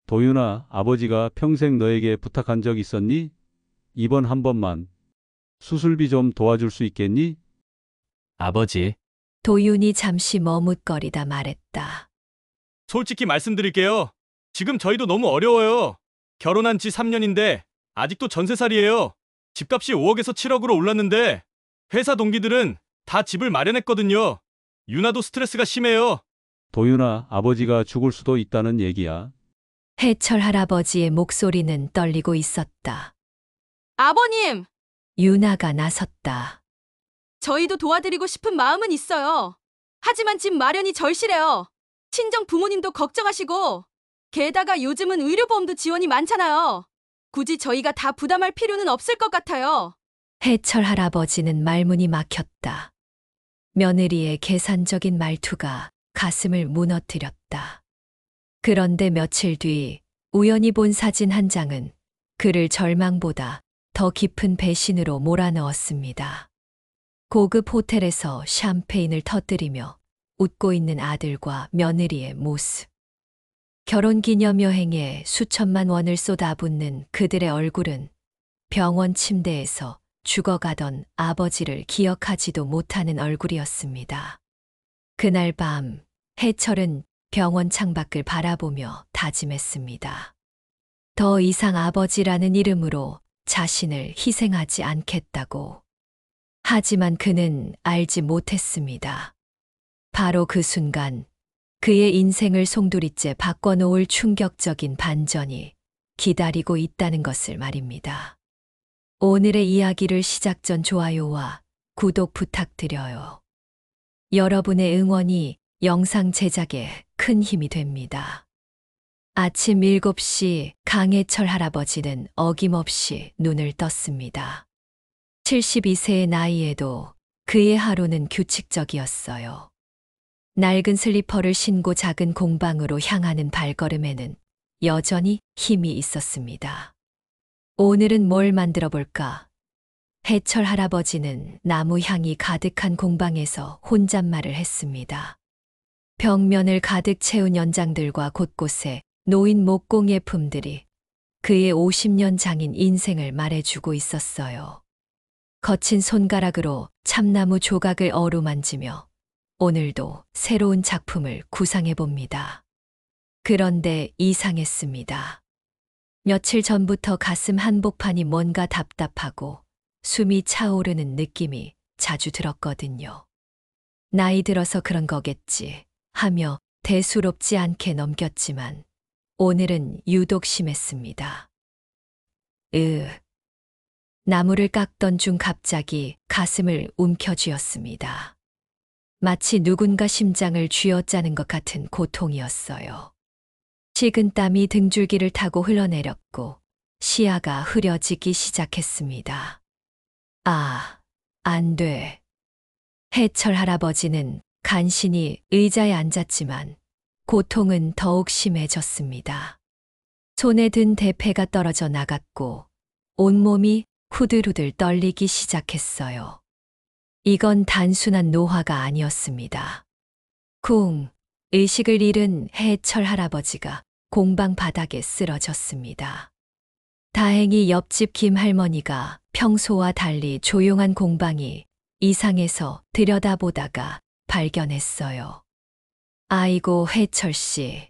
도윤아, 아버지가 평생 너에게 부탁한 적 있었니? 이번 한 번만 수술비 좀 도와줄 수 있겠니? 아버지, 도윤이 잠시 머뭇거리다 말했다. 솔직히 말씀드릴게요. 지금 저희도 너무 어려워요. 결혼한 지 3년인데 아직도 전세살이에요. 집값이 5억에서 7억으로 올랐는데 회사 동기들은 다 집을 마련했거든요. 유나도 스트레스가 심해요. 도윤아, 아버지가 죽을 수도 있다는 얘기야. 해철 할아버지의 목소리는 떨리고 있었다. 아버님, 유나가 나섰다. 저희도 도와드리고 싶은 마음은 있어요. 하지만 집 마련이 절실해요. 친정 부모님도 걱정하시고, 게다가 요즘은 의료보험도 지원이 많잖아요. 굳이 저희가 다 부담할 필요는 없을 것 같아요. 해철 할아버지는 말문이 막혔다. 며느리의 계산적인 말투가 가슴을 무너뜨렸다. 그런데 며칠 뒤 우연히 본 사진 한 장은 그를 절망보다 더 깊은 배신으로 몰아넣었습니다. 고급 호텔에서 샴페인을 터뜨리며 웃고 있는 아들과 며느리의 모습. 결혼기념 여행에 수천만 원을 쏟아붓는 그들의 얼굴은 병원 침대에서 죽어가던 아버지를 기억하지도 못하는 얼굴이었습니다. 그날 밤 해철은 병원 창밖을 바라보며 다짐했습니다. 더 이상 아버지라는 이름으로 자신을 희생하지 않겠다고. 하지만 그는 알지 못했습니다. 바로 그 순간 그의 인생을 송두리째 바꿔놓을 충격적인 반전이 기다리고 있다는 것을 말입니다. 오늘의 이야기를 시작 전 좋아요와 구독 부탁드려요. 여러분의 응원이 영상 제작에 큰 힘이 됩니다. 아침 7시 강해철 할아버지는 어김없이 눈을 떴습니다. 72세의 나이에도 그의 하루는 규칙적이었어요. 낡은 슬리퍼를 신고 작은 공방으로 향하는 발걸음에는 여전히 힘이 있었습니다. 오늘은 뭘 만들어 볼까? 해철 할아버지는 나무 향이 가득한 공방에서 혼잣말을 했습니다. 벽면을 가득 채운 연장들과 곳곳에 놓인 목공예품들이 그의 50년 장인 인생을 말해주고 있었어요. 거친 손가락으로 참나무 조각을 어루만지며 오늘도 새로운 작품을 구상해봅니다. 그런데 이상했습니다. 며칠 전부터 가슴 한복판이 뭔가 답답하고 숨이 차오르는 느낌이 자주 들었거든요. 나이 들어서 그런 거겠지 하며 대수롭지 않게 넘겼지만 오늘은 유독 심했습니다. 나무를 깎던 중 갑자기 가슴을 움켜쥐었습니다. 마치 누군가 심장을 쥐어짜는 것 같은 고통이었어요. 식은 땀이 등줄기를 타고 흘러내렸고 시야가 흐려지기 시작했습니다. 안 돼. 해철 할아버지는 간신히 의자에 앉았지만 고통은 더욱 심해졌습니다. 손에 든 대패가 떨어져 나갔고 온몸이 후들후들 떨리기 시작했어요. 이건 단순한 노화가 아니었습니다. 의식을 잃은 해철 할아버지가 공방 바닥에 쓰러졌습니다. 다행히 옆집 김 할머니가 평소와 달리 조용한 공방이 이상해서 들여다보다가 발견했어요. 아이고 해철 씨.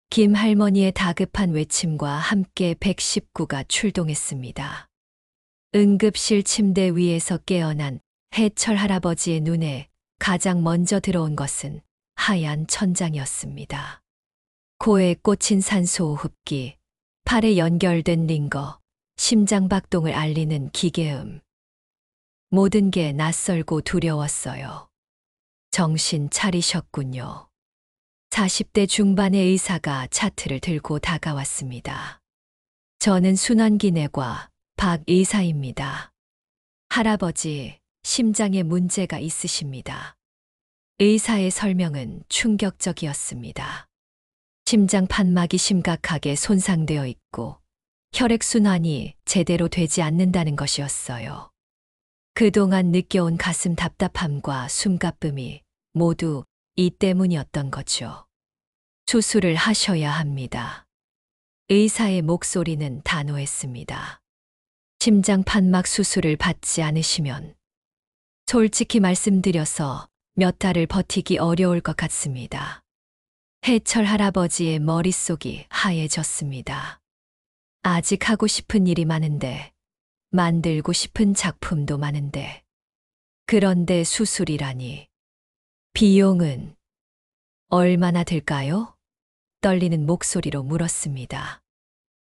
김 할머니의 다급한 외침과 함께 119가 출동했습니다. 응급실 침대 위에서 깨어난 해철 할아버지의 눈에 가장 먼저 들어온 것은 하얀 천장이었습니다. 코에 꽂힌 산소호흡기, 팔에 연결된 링거, 심장 박동을 알리는 기계음. 모든 게 낯설고 두려웠어요. 정신 차리셨군요. 40대 중반의 의사가 차트를 들고 다가왔습니다. 저는 순환기내과 박 의사입니다. 할아버지, 심장에 문제가 있으십니다. 의사의 설명은 충격적이었습니다. 심장 판막이 심각하게 손상되어 있고 혈액순환이 제대로 되지 않는다는 것이었어요. 그동안 느껴온 가슴 답답함과 숨가쁨이 모두 이 때문이었던 거죠. 수술을 하셔야 합니다. 의사의 목소리는 단호했습니다. 심장 판막 수술을 받지 않으시면 솔직히 말씀드려서 몇 달을 버티기 어려울 것 같습니다. 해철 할아버지의 머릿속이 하얘졌습니다. 아직 하고 싶은 일이 많은데, 만들고 싶은 작품도 많은데, 그런데 수술이라니. 비용은 얼마나 들까요? 떨리는 목소리로 물었습니다.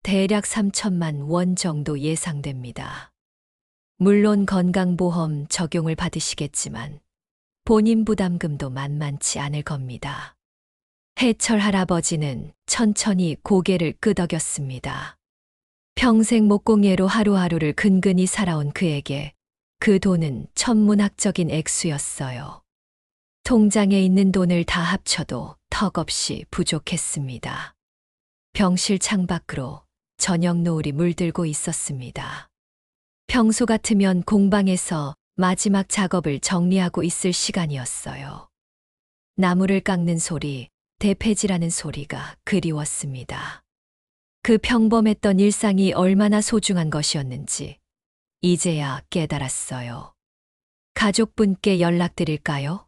대략 3천만 원 정도 예상됩니다. 물론 건강보험 적용을 받으시겠지만 본인 부담금도 만만치 않을 겁니다. 해철 할아버지는 천천히 고개를 끄덕였습니다. 평생 목공예로 하루하루를 근근히 살아온 그에게 그 돈은 천문학적인 액수였어요. 통장에 있는 돈을 다 합쳐도 턱없이 부족했습니다. 병실 창밖으로 저녁 노을이 물들고 있었습니다. 평소 같으면 공방에서 마지막 작업을 정리하고 있을 시간이었어요. 나무를 깎는 소리, 대패질하는 소리가 그리웠습니다. 그 평범했던 일상이 얼마나 소중한 것이었는지 이제야 깨달았어요. 가족분께 연락드릴까요?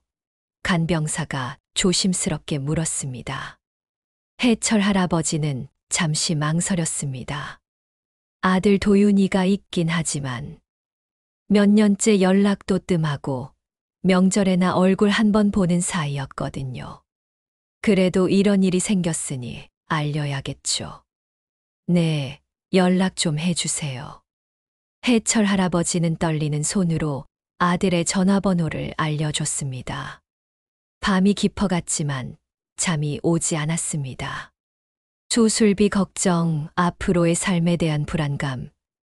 간병사가 조심스럽게 물었습니다. 해철 할아버지는 잠시 망설였습니다. 아들 도윤이가 있긴 하지만 몇 년째 연락도 뜸하고 명절에나 얼굴 한 번 보는 사이였거든요. 그래도 이런 일이 생겼으니 알려야겠죠. 네, 연락 좀 해주세요. 해철 할아버지는 떨리는 손으로 아들의 전화번호를 알려줬습니다. 밤이 깊어갔지만 잠이 오지 않았습니다. 수술비 걱정, 앞으로의 삶에 대한 불안감,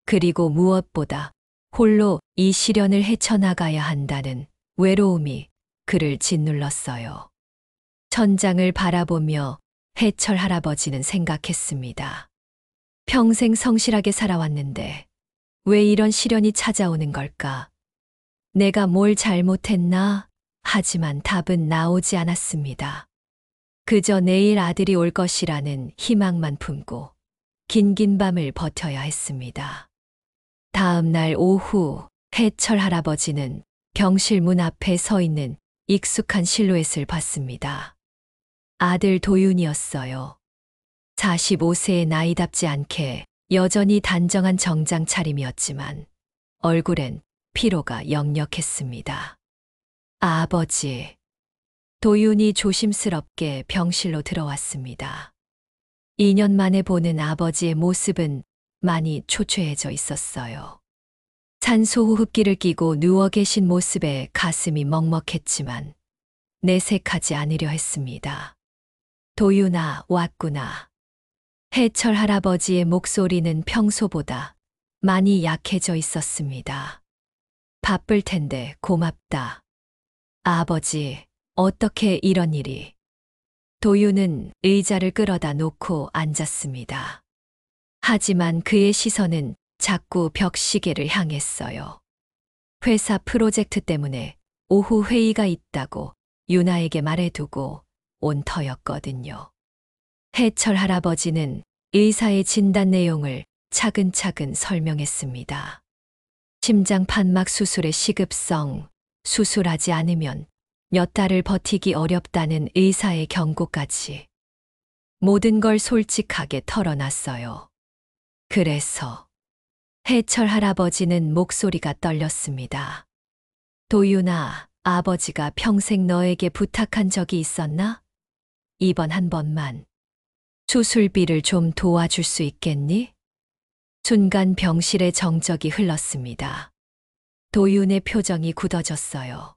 그리고 무엇보다 홀로 이 시련을 헤쳐나가야 한다는 외로움이 그를 짓눌렀어요. 천장을 바라보며 해철 할아버지는 생각했습니다. 평생 성실하게 살아왔는데 왜 이런 시련이 찾아오는 걸까? 내가 뭘 잘못했나? 하지만 답은 나오지 않았습니다. 그저 내일 아들이 올 것이라는 희망만 품고 긴긴 밤을 버텨야 했습니다. 다음 날 오후 해철 할아버지는 병실 문 앞에 서 있는 익숙한 실루엣을 봤습니다. 아들 도윤이었어요. 45세의 나이답지 않게 여전히 단정한 정장 차림이었지만 얼굴엔 피로가 역력했습니다. 아버지. 도윤이 조심스럽게 병실로 들어왔습니다. 2년 만에 보는 아버지의 모습은 많이 초췌해져 있었어요. 산소호흡기를 끼고 누워 계신 모습에 가슴이 먹먹했지만 내색하지 않으려 했습니다. 도윤아, 왔구나. 해철 할아버지의 목소리는 평소보다 많이 약해져 있었습니다. 바쁠 텐데 고맙다. 아버지, 어떻게 이런 일이? 도윤은 의자를 끌어다 놓고 앉았습니다. 하지만 그의 시선은 자꾸 벽시계를 향했어요. 회사 프로젝트 때문에 오후 회의가 있다고 유나에게 말해두고 온 터였거든요. 해철 할아버지는 의사의 진단 내용을 차근차근 설명했습니다. 심장 판막 수술의 시급성, 수술하지 않으면 몇 달을 버티기 어렵다는 의사의 경고까지. 모든 걸 솔직하게 털어놨어요. 그래서 해철 할아버지는 목소리가 떨렸습니다. 도윤아, 아버지가 평생 너에게 부탁한 적이 있었나? 이번 한 번만 수술비를 좀 도와줄 수 있겠니? 순간 병실의 정적이 흘렀습니다. 도윤의 표정이 굳어졌어요.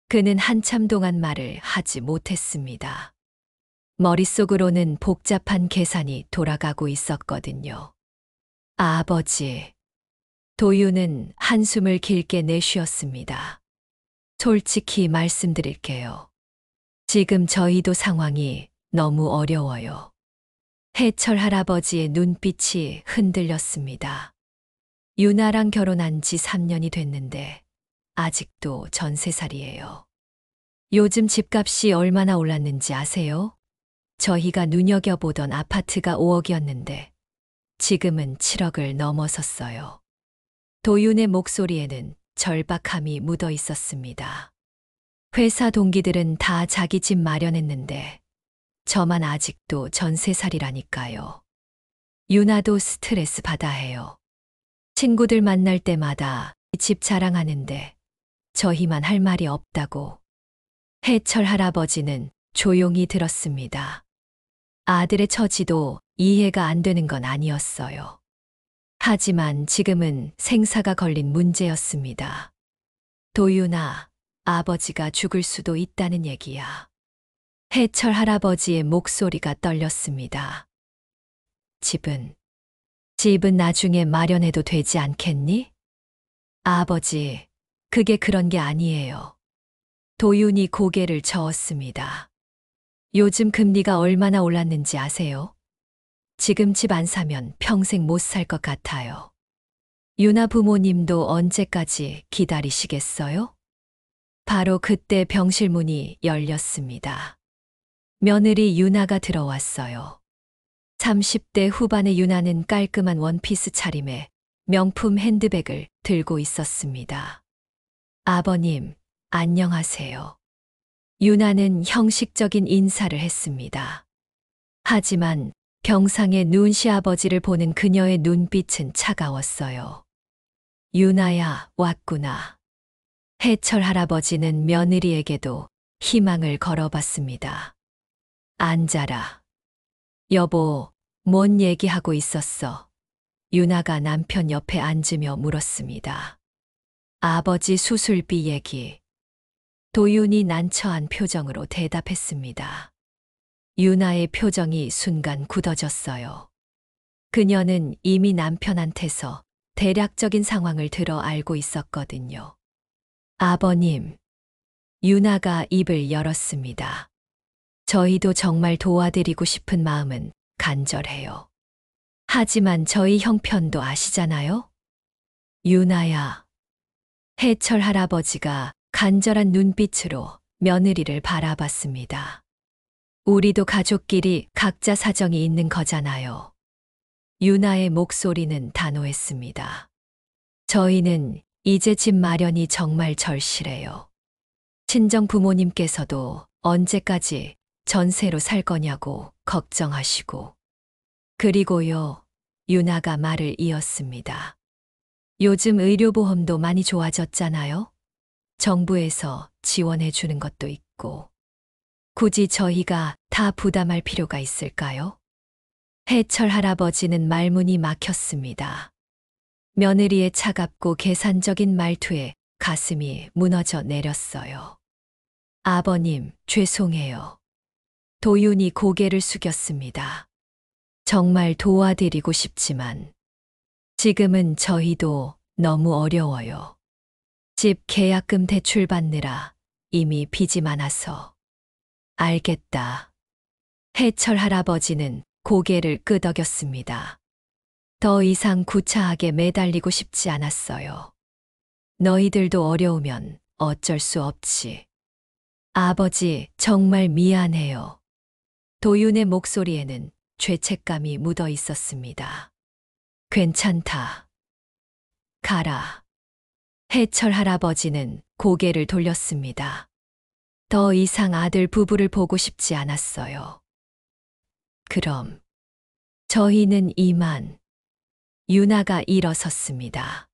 그는 한참 동안 말을 하지 못했습니다. 머릿속으로는 복잡한 계산이 돌아가고 있었거든요. 아버지. 도윤은 한숨을 길게 내쉬었습니다. 솔직히 말씀드릴게요. 지금 저희도 상황이 너무 어려워요. 해철 할아버지의 눈빛이 흔들렸습니다. 유나랑 결혼한 지 3년이 됐는데 아직도 전세살이에요. 요즘 집값이 얼마나 올랐는지 아세요? 저희가 눈여겨보던 아파트가 5억이었는데 지금은 7억을 넘어섰어요. 도윤의 목소리에는 절박함이 묻어 있었습니다. 회사 동기들은 다 자기 집 마련했는데 저만 아직도 전세살이라니까요. 유나도 스트레스 받아 해요. 친구들 만날 때마다 집 자랑하는데 저희만 할 말이 없다고. 해철 할아버지는 조용히 들었습니다. 아들의 처지도 이해가 안 되는 건 아니었어요. 하지만 지금은 생사가 걸린 문제였습니다. 도윤아, 아버지가 죽을 수도 있다는 얘기야. 해철 할아버지의 목소리가 떨렸습니다. 집은 나중에 마련해도 되지 않겠니? 아버지, 그게 그런 게 아니에요. 도윤이 고개를 저었습니다. 요즘 금리가 얼마나 올랐는지 아세요? 지금 집 안 사면 평생 못 살 것 같아요. 유나 부모님도 언제까지 기다리시겠어요? 바로 그때 병실 문이 열렸습니다. 며느리 유나가 들어왔어요. 30대 후반의 유나는 깔끔한 원피스 차림에 명품 핸드백을 들고 있었습니다. 아버님, 안녕하세요. 유나는 형식적인 인사를 했습니다. 하지만 병상의 누운 시아버지를 보는 그녀의 눈빛은 차가웠어요. 유나야, 왔구나. 해철 할아버지는 며느리에게도 희망을 걸어봤습니다. 앉아라. 여보, 뭔 얘기하고 있었어? 유나가 남편 옆에 앉으며 물었습니다. 아버지 수술비 얘기. 도윤이 난처한 표정으로 대답했습니다. 유나의 표정이 순간 굳어졌어요. 그녀는 이미 남편한테서 대략적인 상황을 들어 알고 있었거든요. 아버님, 유나가 입을 열었습니다. 저희도 정말 도와드리고 싶은 마음은 간절해요. 하지만 저희 형편도 아시잖아요? 유나야. 해철 할아버지가 간절한 눈빛으로 며느리를 바라봤습니다. 우리도 가족끼리 각자 사정이 있는 거잖아요. 유나의 목소리는 단호했습니다. 저희는 이제 집 마련이 정말 절실해요. 친정 부모님께서도 언제까지 전세로 살 거냐고 걱정하시고. 그리고요, 유나가 말을 이었습니다. 요즘 의료보험도 많이 좋아졌잖아요? 정부에서 지원해 주는 것도 있고. 굳이 저희가 다 부담할 필요가 있을까요? 해철 할아버지는 말문이 막혔습니다. 며느리의 차갑고 계산적인 말투에 가슴이 무너져 내렸어요. 아버님, 죄송해요. 도윤이 고개를 숙였습니다. 정말 도와드리고 싶지만 지금은 저희도 너무 어려워요. 집 계약금 대출 받느라 이미 빚이 많아서. 알겠다. 해철 할아버지는 고개를 끄덕였습니다. 더 이상 구차하게 매달리고 싶지 않았어요. 너희들도 어려우면 어쩔 수 없지. 아버지, 정말 미안해요. 도윤의 목소리에는 죄책감이 묻어 있었습니다. 괜찮다. 가라. 해철 할아버지는 고개를 돌렸습니다. 더 이상 아들 부부를 보고 싶지 않았어요. 그럼 저희는 이만. 유나가 일어섰습니다.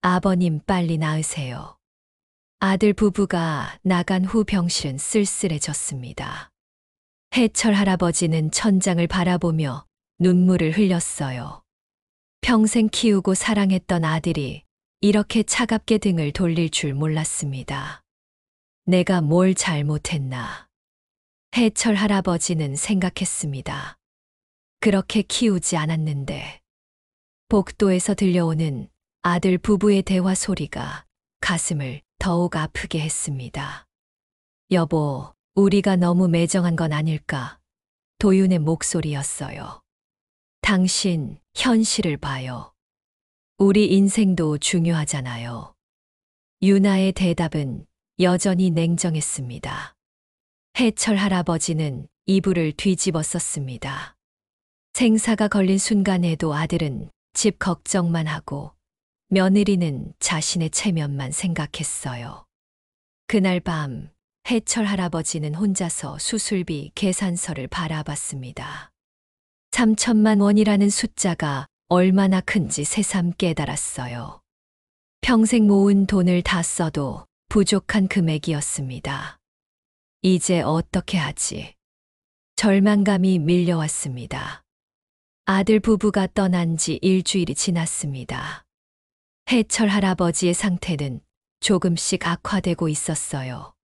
아버님, 빨리 나으세요. 아들 부부가 나간 후 병실은 쓸쓸해졌습니다. 해철 할아버지는 천장을 바라보며 눈물을 흘렸어요. 평생 키우고 사랑했던 아들이 이렇게 차갑게 등을 돌릴 줄 몰랐습니다. 내가 뭘 잘못했나. 해철 할아버지는 생각했습니다. 그렇게 키우지 않았는데. 복도에서 들려오는 아들 부부의 대화 소리가 가슴을 더욱 아프게 했습니다. 여보, 우리가 너무 매정한 건 아닐까? 도윤의 목소리였어요. 당신, 현실을 봐요. 우리 인생도 중요하잖아요. 유나의 대답은 여전히 냉정했습니다. 해철 할아버지는 이불을 뒤집었었습니다. 생사가 걸린 순간에도 아들은 집 걱정만 하고 며느리는 자신의 체면만 생각했어요. 그날 밤 해철 할아버지는 혼자서 수술비 계산서를 바라봤습니다. 3천만 원이라는 숫자가 얼마나 큰지 새삼 깨달았어요. 평생 모은 돈을 다 써도 부족한 금액이었습니다. 이제 어떻게 하지? 절망감이 밀려왔습니다. 아들 부부가 떠난 지 일주일이 지났습니다. 해철 할아버지의 상태는 조금씩 악화되고 있었어요.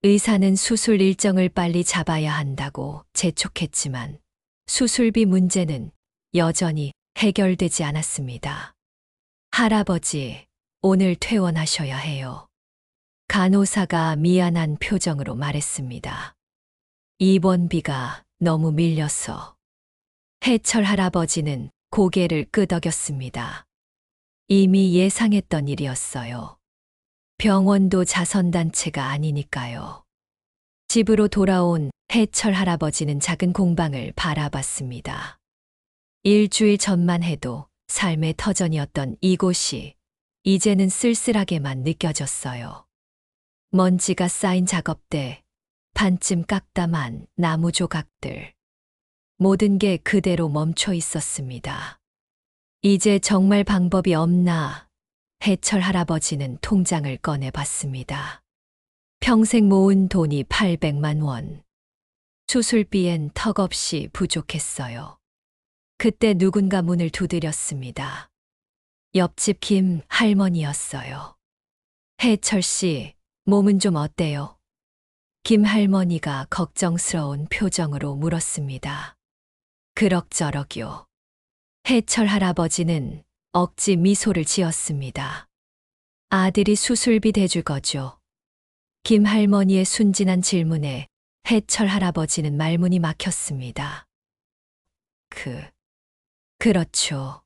의사는 수술 일정을 빨리 잡아야 한다고 재촉했지만 수술비 문제는 여전히 해결되지 않았습니다. 할아버지, 오늘 퇴원하셔야 해요. 간호사가 미안한 표정으로 말했습니다. 입원비가 너무 밀려서. 해철 할아버지는 고개를 끄덕였습니다. 이미 예상했던 일이었어요. 병원도 자선단체가 아니니까요. 집으로 돌아온 해철 할아버지는 작은 공방을 바라봤습니다. 일주일 전만 해도 삶의 터전이었던 이곳이 이제는 쓸쓸하게만 느껴졌어요. 먼지가 쌓인 작업대, 반쯤 깎다만 나무 조각들. 모든 게 그대로 멈춰 있었습니다. 이제 정말 방법이 없나? 해철 할아버지는 통장을 꺼내 봤습니다. 평생 모은 돈이 800만 원. 수술비엔 턱없이 부족했어요. 그때 누군가 문을 두드렸습니다. 옆집 김 할머니였어요. 해철 씨, 몸은 좀 어때요? 김 할머니가 걱정스러운 표정으로 물었습니다. 그럭저럭요. 해철 할아버지는 억지 미소를 지었습니다. 아들이 수술비 대줄 거죠? 김 할머니의 순진한 질문에 해철 할아버지는 말문이 막혔습니다. 그렇죠.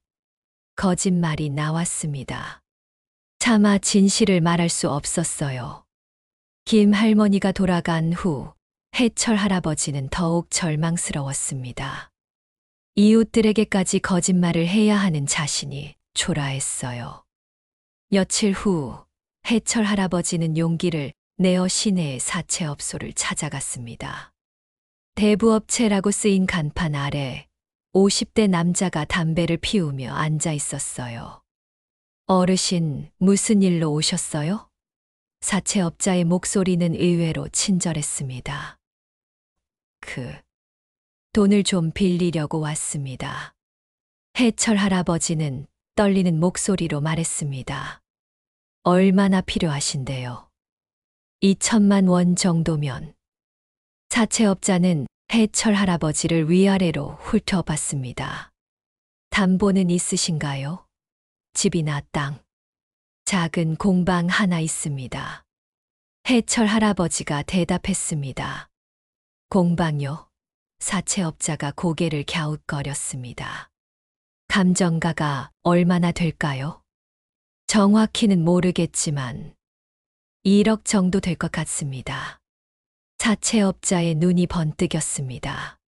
거짓말이 나왔습니다. 차마 진실을 말할 수 없었어요. 김 할머니가 돌아간 후 해철 할아버지는 더욱 절망스러웠습니다. 이웃들에게까지 거짓말을 해야 하는 자신이 초라했어요. 며칠 후 해철 할아버지는 용기를 내어 시내의 사채업소를 찾아갔습니다. 대부업체라고 쓰인 간판 아래 50대 남자가 담배를 피우며 앉아 있었어요. 어르신, 무슨 일로 오셨어요? 사채업자의 목소리는 의외로 친절했습니다. 돈을 좀 빌리려고 왔습니다. 해철 할아버지는 떨리는 목소리로 말했습니다. 얼마나 필요하신데요? 2천만 원 정도면. 사채업자는 해철 할아버지를 위아래로 훑어봤습니다. 담보는 있으신가요? 집이나 땅. 작은 공방 하나 있습니다. 해철 할아버지가 대답했습니다. 공방요? 사채업자가 고개를 갸웃거렸습니다. 감정가가 얼마나 될까요? 정확히는 모르겠지만 1억 정도 될 것 같습니다. 사채업자의 눈이 번뜩였습니다.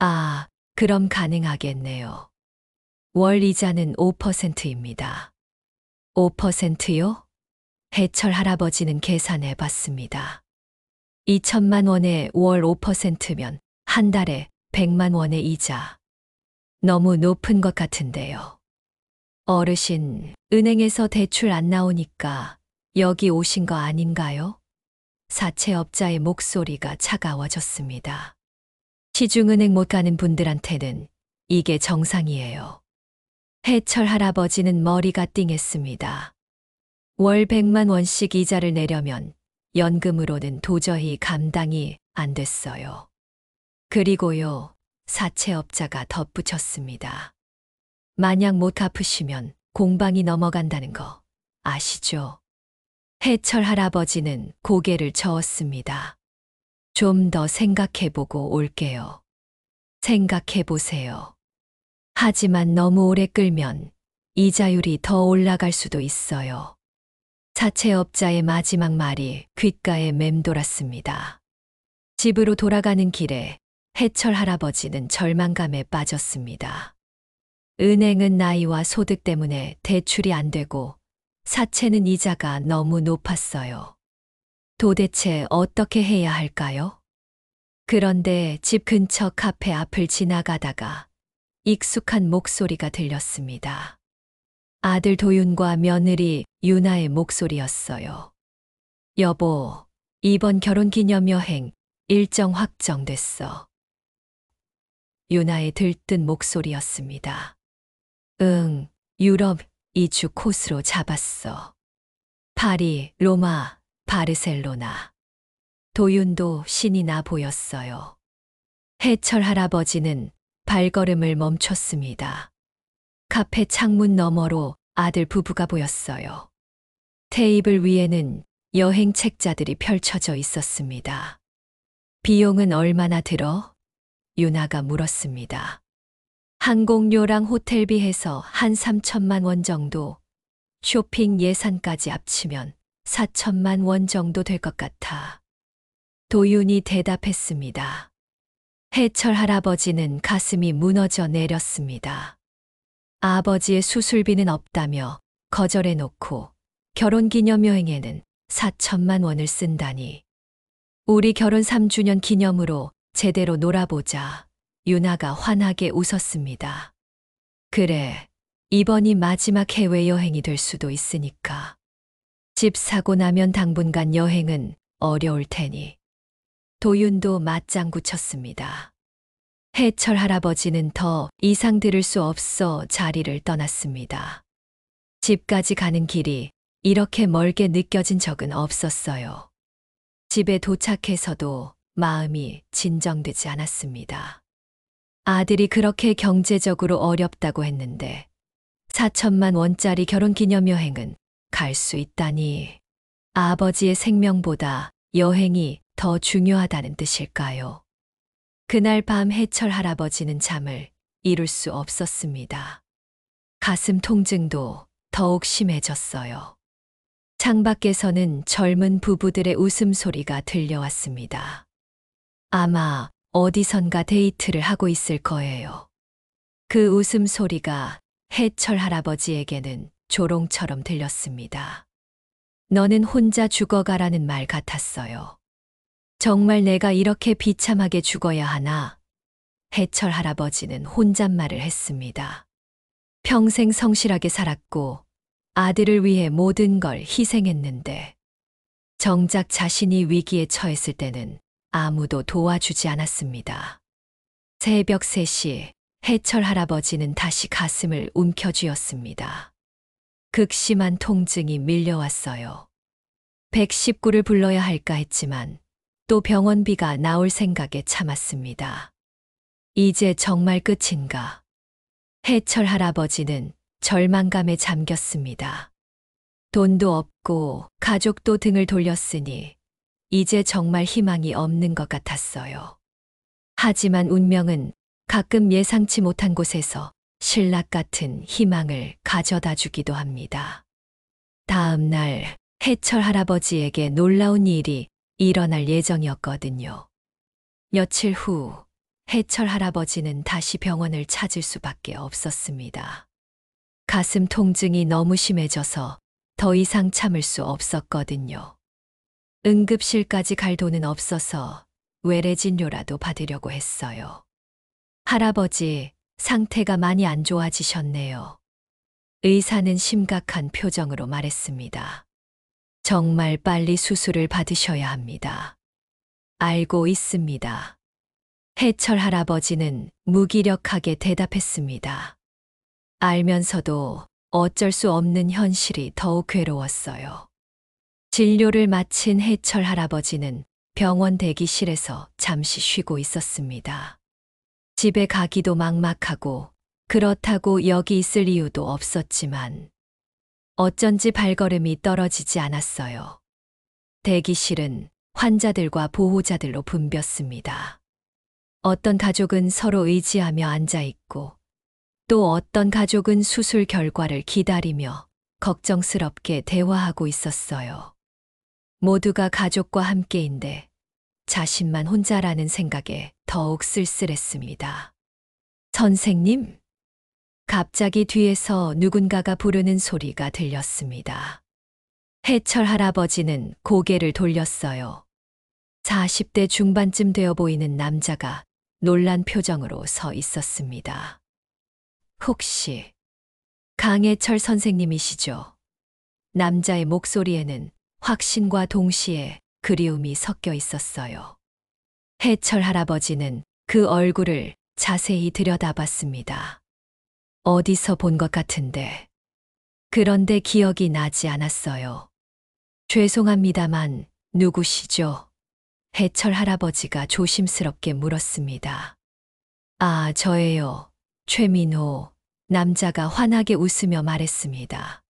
아, 그럼 가능하겠네요. 월 이자는 5%입니다. 5%요? 해철 할아버지는 계산해 봤습니다. 2천만 원에 월 5%면 한 달에 100만 원의 이자. 너무 높은 것 같은데요. 어르신, 은행에서 대출 안 나오니까 여기 오신 거 아닌가요? 사채업자의 목소리가 차가워졌습니다. 시중은행 못 가는 분들한테는 이게 정상이에요. 해철 할아버지는 머리가 띵했습니다. 월 100만 원씩 이자를 내려면 연금으로는 도저히 감당이 안 됐어요. 그리고요, 사채업자가 덧붙였습니다. 만약 못 갚으시면 공방이 넘어간다는 거 아시죠? 해철 할아버지는 고개를 저었습니다. 좀 더 생각해보고 올게요. 생각해보세요. 하지만 너무 오래 끌면 이자율이 더 올라갈 수도 있어요. 사채업자의 마지막 말이 귓가에 맴돌았습니다. 집으로 돌아가는 길에 해철 할아버지는 절망감에 빠졌습니다. 은행은 나이와 소득 때문에 대출이 안 되고 사채는 이자가 너무 높았어요. 도대체 어떻게 해야 할까요? 그런데 집 근처 카페 앞을 지나가다가 익숙한 목소리가 들렸습니다. 아들 도윤과 며느리 유나의 목소리였어요. 여보, 이번 결혼기념여행 일정 확정됐어. 유나의 들뜬 목소리였습니다. 응, 유럽 이주 코스로 잡았어. 파리, 로마, 바르셀로나. 도윤도 신이 나 보였어요. 해철 할아버지는 발걸음을 멈췄습니다. 카페 창문 너머로 아들 부부가 보였어요. 테이블 위에는 여행 책자들이 펼쳐져 있었습니다. 비용은 얼마나 들어? 유나가 물었습니다. 항공료랑 호텔비 해서 한 3천만 원 정도, 쇼핑 예산까지 합치면 4천만 원 정도 될 것 같아. 도윤이 대답했습니다. 해철 할아버지는 가슴이 무너져 내렸습니다. 아버지의 수술비는 없다며 거절해 놓고 결혼기념여행에는 4천만 원을 쓴다니. 우리 결혼 3주년 기념으로 제대로 놀아보자. 유나가 환하게 웃었습니다. 그래, 이번이 마지막 해외여행이 될 수도 있으니까. 집 사고 나면 당분간 여행은 어려울 테니. 도윤도 맞장구 쳤습니다. 해철 할아버지는 더 이상 들을 수 없어 자리를 떠났습니다. 집까지 가는 길이 이렇게 멀게 느껴진 적은 없었어요. 집에 도착해서도 마음이 진정되지 않았습니다. 아들이 그렇게 경제적으로 어렵다고 했는데 4천만 원짜리 결혼기념여행은 갈 수 있다니. 아버지의 생명보다 여행이 더 중요하다는 뜻일까요? 그날 밤 해철 할아버지는 잠을 이룰 수 없었습니다. 가슴 통증도 더욱 심해졌어요. 창밖에서는 젊은 부부들의 웃음소리가 들려왔습니다. 아마 어디선가 데이트를 하고 있을 거예요. 그 웃음소리가 해철 할아버지에게는 조롱처럼 들렸습니다. 너는 혼자 죽어가라는 말 같았어요. 정말 내가 이렇게 비참하게 죽어야 하나? 해철 할아버지는 혼잣말을 했습니다. 평생 성실하게 살았고 아들을 위해 모든 걸 희생했는데 정작 자신이 위기에 처했을 때는 아무도 도와주지 않았습니다. 새벽 3시 해철 할아버지는 다시 가슴을 움켜쥐었습니다. 극심한 통증이 밀려왔어요. 119를 불러야 할까 했지만 또 병원비가 나올 생각에 참았습니다. 이제 정말 끝인가? 해철 할아버지는 절망감에 잠겼습니다. 돈도 없고 가족도 등을 돌렸으니 이제 정말 희망이 없는 것 같았어요. 하지만 운명은 가끔 예상치 못한 곳에서 신락 같은 희망을 가져다 주기도 합니다. 다음 날 해철 할아버지에게 놀라운 일이 일어날 예정이었거든요. 며칠 후 해철 할아버지는 다시 병원을 찾을 수밖에 없었습니다. 가슴 통증이 너무 심해져서 더 이상 참을 수 없었거든요. 응급실까지 갈 돈은 없어서 외래진료라도 받으려고 했어요. 할아버지, 상태가 많이 안 좋아지셨네요. 의사는 심각한 표정으로 말했습니다. 정말 빨리 수술을 받으셔야 합니다. 알고 있습니다. 해철 할아버지는 무기력하게 대답했습니다. 알면서도 어쩔 수 없는 현실이 더욱 괴로웠어요. 진료를 마친 해철 할아버지는 병원 대기실에서 잠시 쉬고 있었습니다. 집에 가기도 막막하고 그렇다고 여기 있을 이유도 없었지만 어쩐지 발걸음이 떨어지지 않았어요. 대기실은 환자들과 보호자들로 붐볐습니다. 어떤 가족은 서로 의지하며 앉아있고 또 어떤 가족은 수술 결과를 기다리며 걱정스럽게 대화하고 있었어요. 모두가 가족과 함께인데 자신만 혼자라는 생각에 더욱 쓸쓸했습니다. 선생님? 갑자기 뒤에서 누군가가 부르는 소리가 들렸습니다. 해철 할아버지는 고개를 돌렸어요. 40대 중반쯤 되어 보이는 남자가 놀란 표정으로 서 있었습니다. 혹시 강해철 선생님이시죠? 남자의 목소리에는 확신과 동시에 그리움이 섞여 있었어요. 해철 할아버지는 그 얼굴을 자세히 들여다봤습니다. 어디서 본 것 같은데. 그런데 기억이 나지 않았어요. 죄송합니다만 누구시죠? 해철 할아버지가 조심스럽게 물었습니다. 아, 저예요. 최민호. 남자가 환하게 웃으며 말했습니다.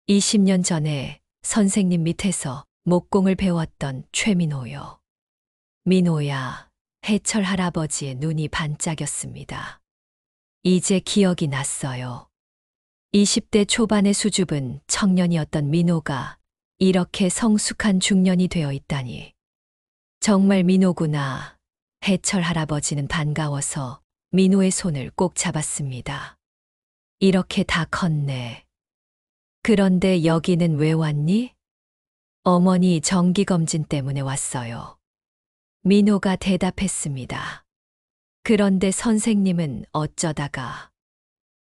20년 전에 선생님 밑에서 목공을 배웠던 최민호요. 민호야. 해철 할아버지의 눈이 반짝였습니다. 이제 기억이 났어요. 20대 초반의 수줍은 청년이었던 민호가 이렇게 성숙한 중년이 되어 있다니. 정말 민호구나. 해철 할아버지는 반가워서 민호의 손을 꼭 잡았습니다. 이렇게 다 컸네. 그런데 여기는 왜 왔니? 어머니 정기검진 때문에 왔어요. 민호가 대답했습니다. 그런데 선생님은 어쩌다가.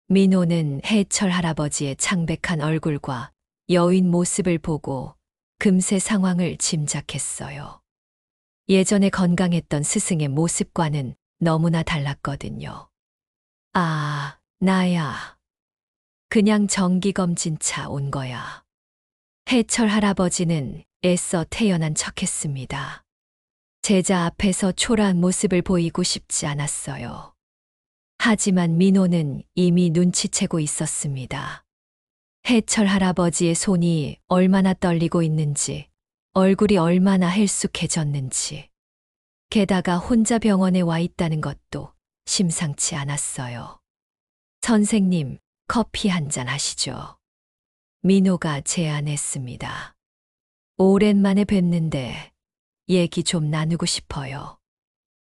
민호는 해철 할아버지의 창백한 얼굴과 여윈 모습을 보고 금세 상황을 짐작했어요. 예전에 건강했던 스승의 모습과는 너무나 달랐거든요. 아, 나야. 그냥 정기검진차 온 거야. 해철 할아버지는 애써 태연한 척했습니다. 제자 앞에서 초라한 모습을 보이고 싶지 않았어요. 하지만 민호는 이미 눈치채고 있었습니다. 해철 할아버지의 손이 얼마나 떨리고 있는지, 얼굴이 얼마나 헬쑥해졌는지, 게다가 혼자 병원에 와 있다는 것도 심상치 않았어요. 선생님, 커피 한잔 하시죠. 민호가 제안했습니다. 오랜만에 뵙는데 얘기 좀 나누고 싶어요.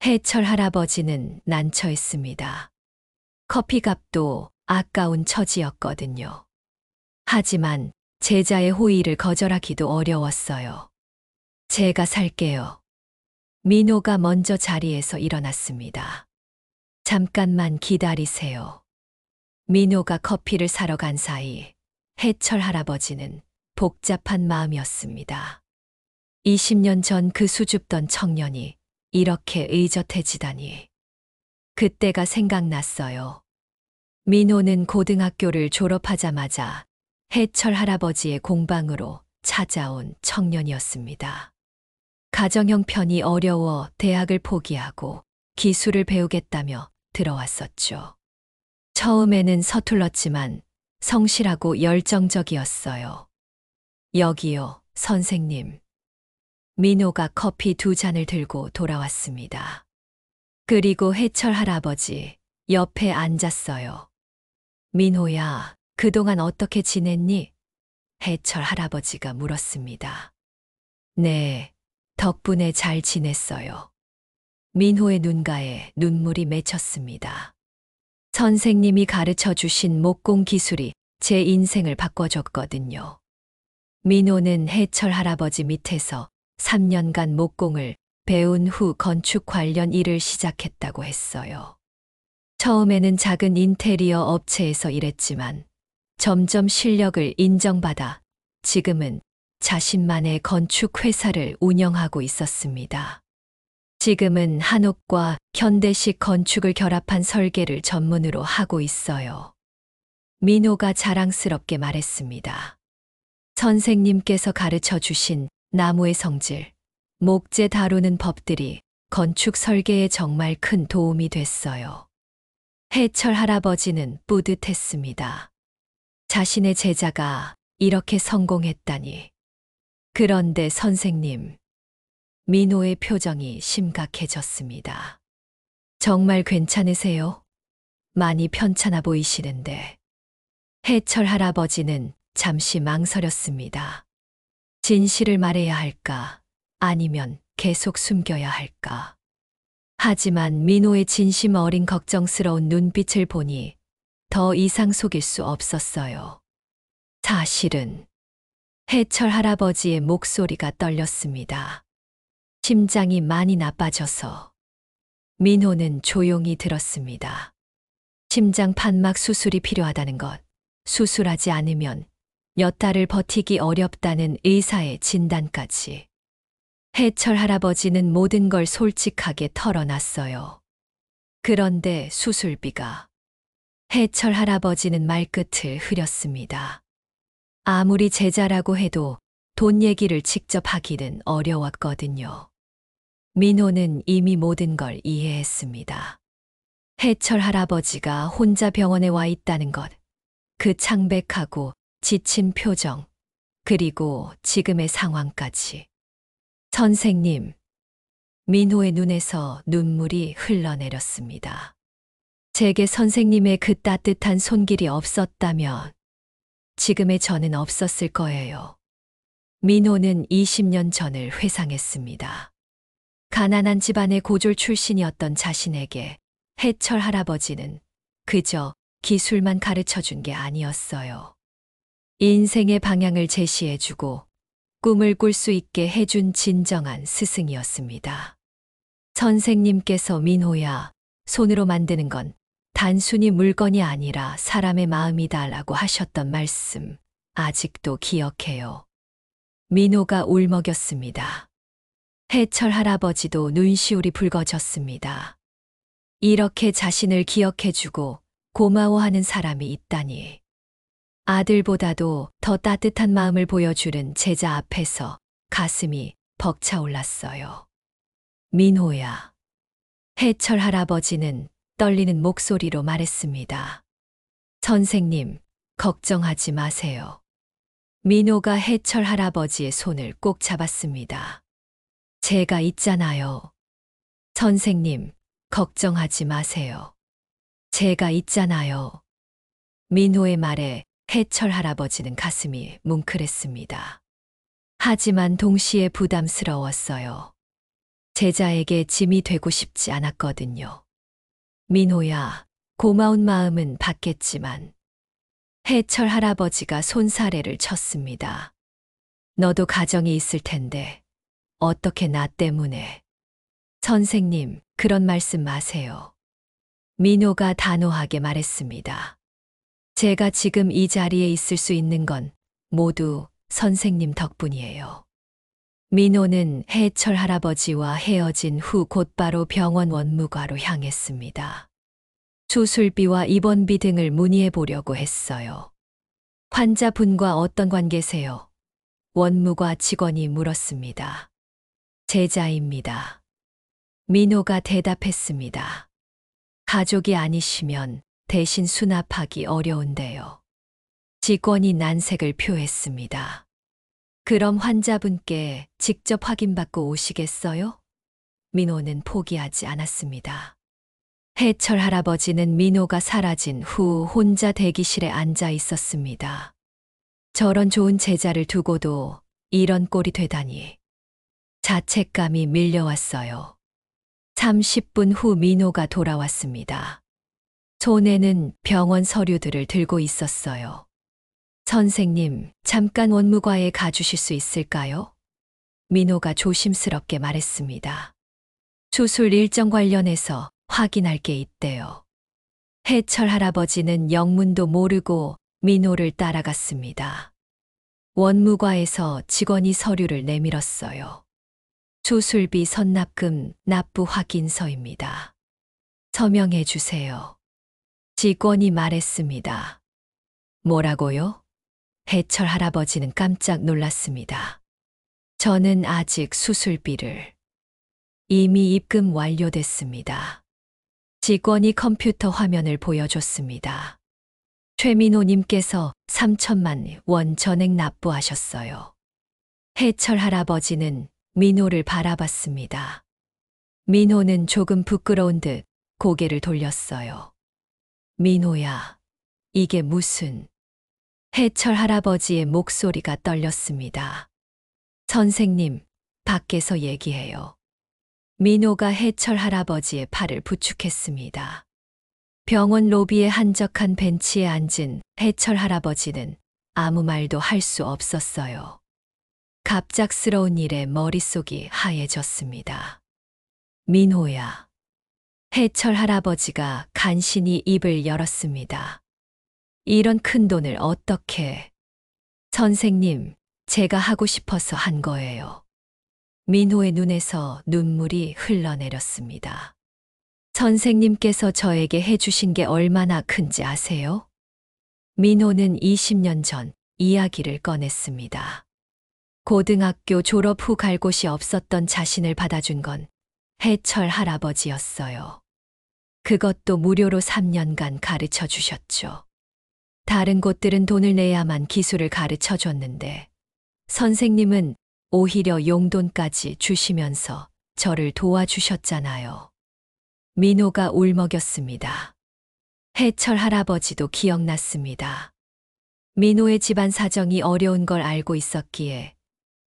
해철 할아버지는 난처했습니다. 커피값도 아까운 처지였거든요. 하지만 제자의 호의를 거절하기도 어려웠어요. 제가 살게요. 민호가 먼저 자리에서 일어났습니다. 잠깐만 기다리세요. 민호가 커피를 사러 간 사이 해철 할아버지는 복잡한 마음이었습니다. 20년 전 그 수줍던 청년이 이렇게 의젓해지다니. 그때가 생각났어요. 민호는 고등학교를 졸업하자마자 해철 할아버지의 공방으로 찾아온 청년이었습니다. 가정 형편이 어려워 대학을 포기하고 기술을 배우겠다며 들어왔었죠. 처음에는 서툴렀지만 성실하고 열정적이었어요. 여기요, 선생님. 민호가 커피 2잔을 들고 돌아왔습니다. 그리고 해철 할아버지 옆에 앉았어요. 민호야, 그동안 어떻게 지냈니? 해철 할아버지가 물었습니다. 네, 덕분에 잘 지냈어요. 민호의 눈가에 눈물이 맺혔습니다. 선생님이 가르쳐 주신 목공 기술이 제 인생을 바꿔줬거든요. 민호는 해철 할아버지 밑에서 3년간 목공을 배운 후 건축 관련 일을 시작했다고 했어요. 처음에는 작은 인테리어 업체에서 일했지만 점점 실력을 인정받아 지금은 자신만의 건축 회사를 운영하고 있었습니다. 지금은 한옥과 현대식 건축을 결합한 설계를 전문으로 하고 있어요. 민호가 자랑스럽게 말했습니다. 선생님께서 가르쳐 주신 나무의 성질, 목재 다루는 법들이 건축 설계에 정말 큰 도움이 됐어요. 해철 할아버지는 뿌듯했습니다. 자신의 제자가 이렇게 성공했다니. 그런데 선생님, 민호의 표정이 심각해졌습니다. 정말 괜찮으세요? 많이 편찮아 보이시는데. 해철 할아버지는 잠시 망설였습니다. 진실을 말해야 할까? 아니면 계속 숨겨야 할까? 하지만 민호의 진심 어린 걱정스러운 눈빛을 보니 더 이상 속일 수 없었어요. 사실은 해철 할아버지의 목소리가 떨렸습니다. 심장이 많이 나빠져서 민호는 조용히 들었습니다. 심장 판막 수술이 필요하다는 것, 수술하지 않으면 몇 달을 버티기 어렵다는 의사의 진단까지. 해철 할아버지는 모든 걸 솔직하게 털어놨어요. 그런데 수술비가. 해철 할아버지는 말끝을 흐렸습니다. 아무리 제자라고 해도 돈 얘기를 직접 하기는 어려웠거든요. 민호는 이미 모든 걸 이해했습니다. 해철 할아버지가 혼자 병원에 와 있다는 것, 그 창백하고 지친 표정, 그리고 지금의 상황까지. 선생님, 민호의 눈에서 눈물이 흘러내렸습니다. 제게 선생님의 그 따뜻한 손길이 없었다면 지금의 저는 없었을 거예요. 민호는 20년 전을 회상했습니다. 가난한 집안의 고졸 출신이었던 자신에게 해철 할아버지는 그저 기술만 가르쳐 준 게 아니었어요. 인생의 방향을 제시해주고 꿈을 꿀 수 있게 해준 진정한 스승이었습니다. 선생님께서 민호야, 손으로 만드는 건 단순히 물건이 아니라 사람의 마음이다라고 하셨던 말씀, 아직도 기억해요. 민호가 울먹였습니다. 해철 할아버지도 눈시울이 붉어졌습니다. 이렇게 자신을 기억해주고 고마워하는 사람이 있다니. 아들보다도 더 따뜻한 마음을 보여주는 제자 앞에서 가슴이 벅차올랐어요. 민호야. 해철 할아버지는 떨리는 목소리로 말했습니다. 선생님, 걱정하지 마세요. 민호가 해철 할아버지의 손을 꼭 잡았습니다. 제가 있잖아요. 선생님, 걱정하지 마세요. 제가 있잖아요. 민호의 말에 해철 할아버지는 가슴이 뭉클했습니다. 하지만 동시에 부담스러웠어요. 제자에게 짐이 되고 싶지 않았거든요. 민호야, 고마운 마음은 받겠지만 해철 할아버지가 손사래를 쳤습니다. 너도 가정이 있을 텐데 어떻게 나 때문에. 선생님, 그런 말씀 마세요. 민호가 단호하게 말했습니다. 제가 지금 이 자리에 있을 수 있는 건 모두 선생님 덕분이에요. 민호는 해철 할아버지와 헤어진 후 곧바로 병원 원무과로 향했습니다. 수술비와 입원비 등을 문의해 보려고 했어요. 환자분과 어떤 관계세요? 원무과 직원이 물었습니다. 제자입니다. 민호가 대답했습니다. 가족이 아니시면 대신 수납하기 어려운데요. 직원이 난색을 표했습니다. 그럼 환자분께 직접 확인받고 오시겠어요? 민호는 포기하지 않았습니다. 해철 할아버지는 민호가 사라진 후 혼자 대기실에 앉아 있었습니다. 저런 좋은 제자를 두고도 이런 꼴이 되다니. 자책감이 밀려왔어요. 30분 후 민호가 돌아왔습니다. 손에는 병원 서류들을 들고 있었어요. 선생님, 잠깐 원무과에 가주실 수 있을까요? 민호가 조심스럽게 말했습니다. 수술 일정 관련해서 확인할 게 있대요. 해철 할아버지는 영문도 모르고 민호를 따라갔습니다. 원무과에서 직원이 서류를 내밀었어요. 수술비 선납금 납부 확인서입니다. 서명해 주세요. 직원이 말했습니다. 뭐라고요? 해철 할아버지는 깜짝 놀랐습니다. 저는 아직 수술비를. 이미 입금 완료됐습니다. 직원이 컴퓨터 화면을 보여줬습니다. 최민호님께서 3천만 원 전액 납부하셨어요. 해철 할아버지는 민호를 바라봤습니다. 민호는 조금 부끄러운 듯 고개를 돌렸어요. 민호야, 이게 무슨. 해철 할아버지의 목소리가 떨렸습니다. 선생님, 밖에서 얘기해요. 민호가 해철 할아버지의 팔을 부축했습니다. 병원 로비의 한적한 벤치에 앉은 해철 할아버지는 아무 말도 할 수 없었어요. 갑작스러운 일에 머릿속이 하얘졌습니다. 민호야. 해철 할아버지가 간신히 입을 열었습니다. 이런 큰 돈을 어떻게... 선생님, 제가 하고 싶어서 한 거예요. 민호의 눈에서 눈물이 흘러내렸습니다. 선생님께서 저에게 해주신 게 얼마나 큰지 아세요? 민호는 20년 전 이야기를 꺼냈습니다. 고등학교 졸업 후 갈 곳이 없었던 자신을 받아준 건 해철 할아버지였어요. 그것도 무료로 3년간 가르쳐 주셨죠. 다른 곳들은 돈을 내야만 기술을 가르쳐 줬는데 선생님은 오히려 용돈까지 주시면서 저를 도와주셨잖아요. 민호가 울먹였습니다. 해철 할아버지도 기억났습니다. 민호의 집안 사정이 어려운 걸 알고 있었기에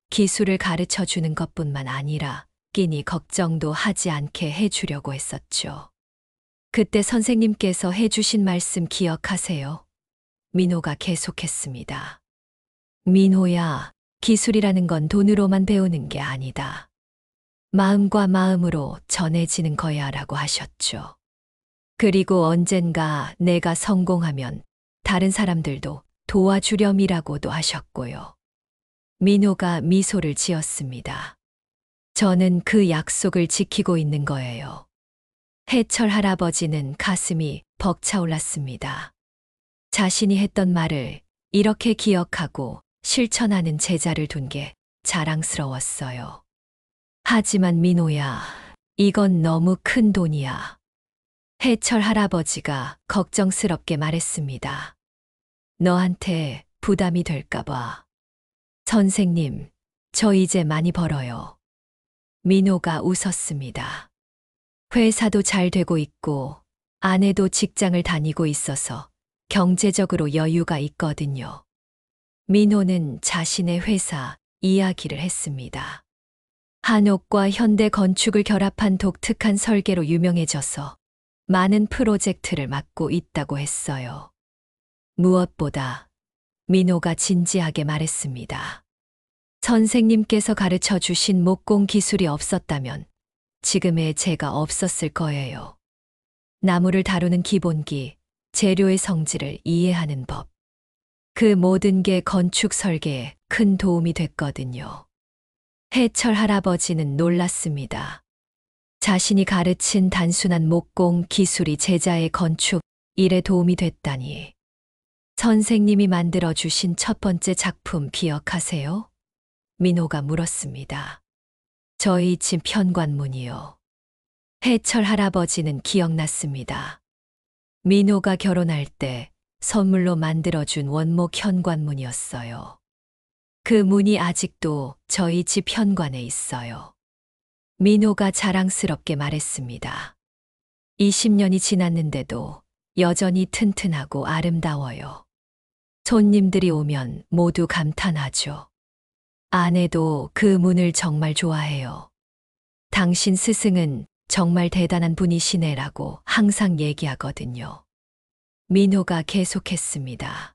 기술을 가르쳐 주는 것뿐만 아니라 끼니 걱정도 하지 않게 해주려고 했었죠. 그때 선생님께서 해주신 말씀 기억하세요? 민호가 계속했습니다. 민호야, 기술이라는 건 돈으로만 배우는 게 아니다. 마음과 마음으로 전해지는 거야 라고 하셨죠. 그리고 언젠가 내가 성공하면 다른 사람들도 도와주렴이라고도 하셨고요. 민호가 미소를 지었습니다. 저는 그 약속을 지키고 있는 거예요. 해철 할아버지는 가슴이 벅차올랐습니다. 자신이 했던 말을 이렇게 기억하고 실천하는 제자를 둔 게 자랑스러웠어요. 하지만 민호야, 이건 너무 큰 돈이야. 해철 할아버지가 걱정스럽게 말했습니다. 너한테 부담이 될까봐. 선생님, 저 이제 많이 벌어요. 민호가 웃었습니다. 회사도 잘 되고 있고 아내도 직장을 다니고 있어서 경제적으로 여유가 있거든요. 민호는 자신의 회사 이야기를 했습니다. 한옥과 현대 건축을 결합한 독특한 설계로 유명해져서 많은 프로젝트를 맡고 있다고 했어요. 무엇보다 민호가 진지하게 말했습니다. 선생님께서 가르쳐 주신 목공 기술이 없었다면 지금의 제가 없었을 거예요. 나무를 다루는 기본기, 재료의 성질을 이해하는 법. 그 모든 게 건축 설계에 큰 도움이 됐거든요. 해철 할아버지는 놀랐습니다. 자신이 가르친 단순한 목공 기술이 제자의 건축 일에 도움이 됐다니. 선생님이 만들어주신 첫 번째 작품 기억하세요? 민호가 물었습니다. 저희 집 현관문이요. 해철 할아버지는 기억났습니다. 민호가 결혼할 때 선물로 만들어준 원목 현관문이었어요. 그 문이 아직도 저희 집 현관에 있어요. 민호가 자랑스럽게 말했습니다. 20년이 지났는데도 여전히 튼튼하고 아름다워요. 손님들이 오면 모두 감탄하죠. 아내도 그 문을 정말 좋아해요. 당신 스승은 정말 대단한 분이시네라고 항상 얘기하거든요. 민호가 계속했습니다.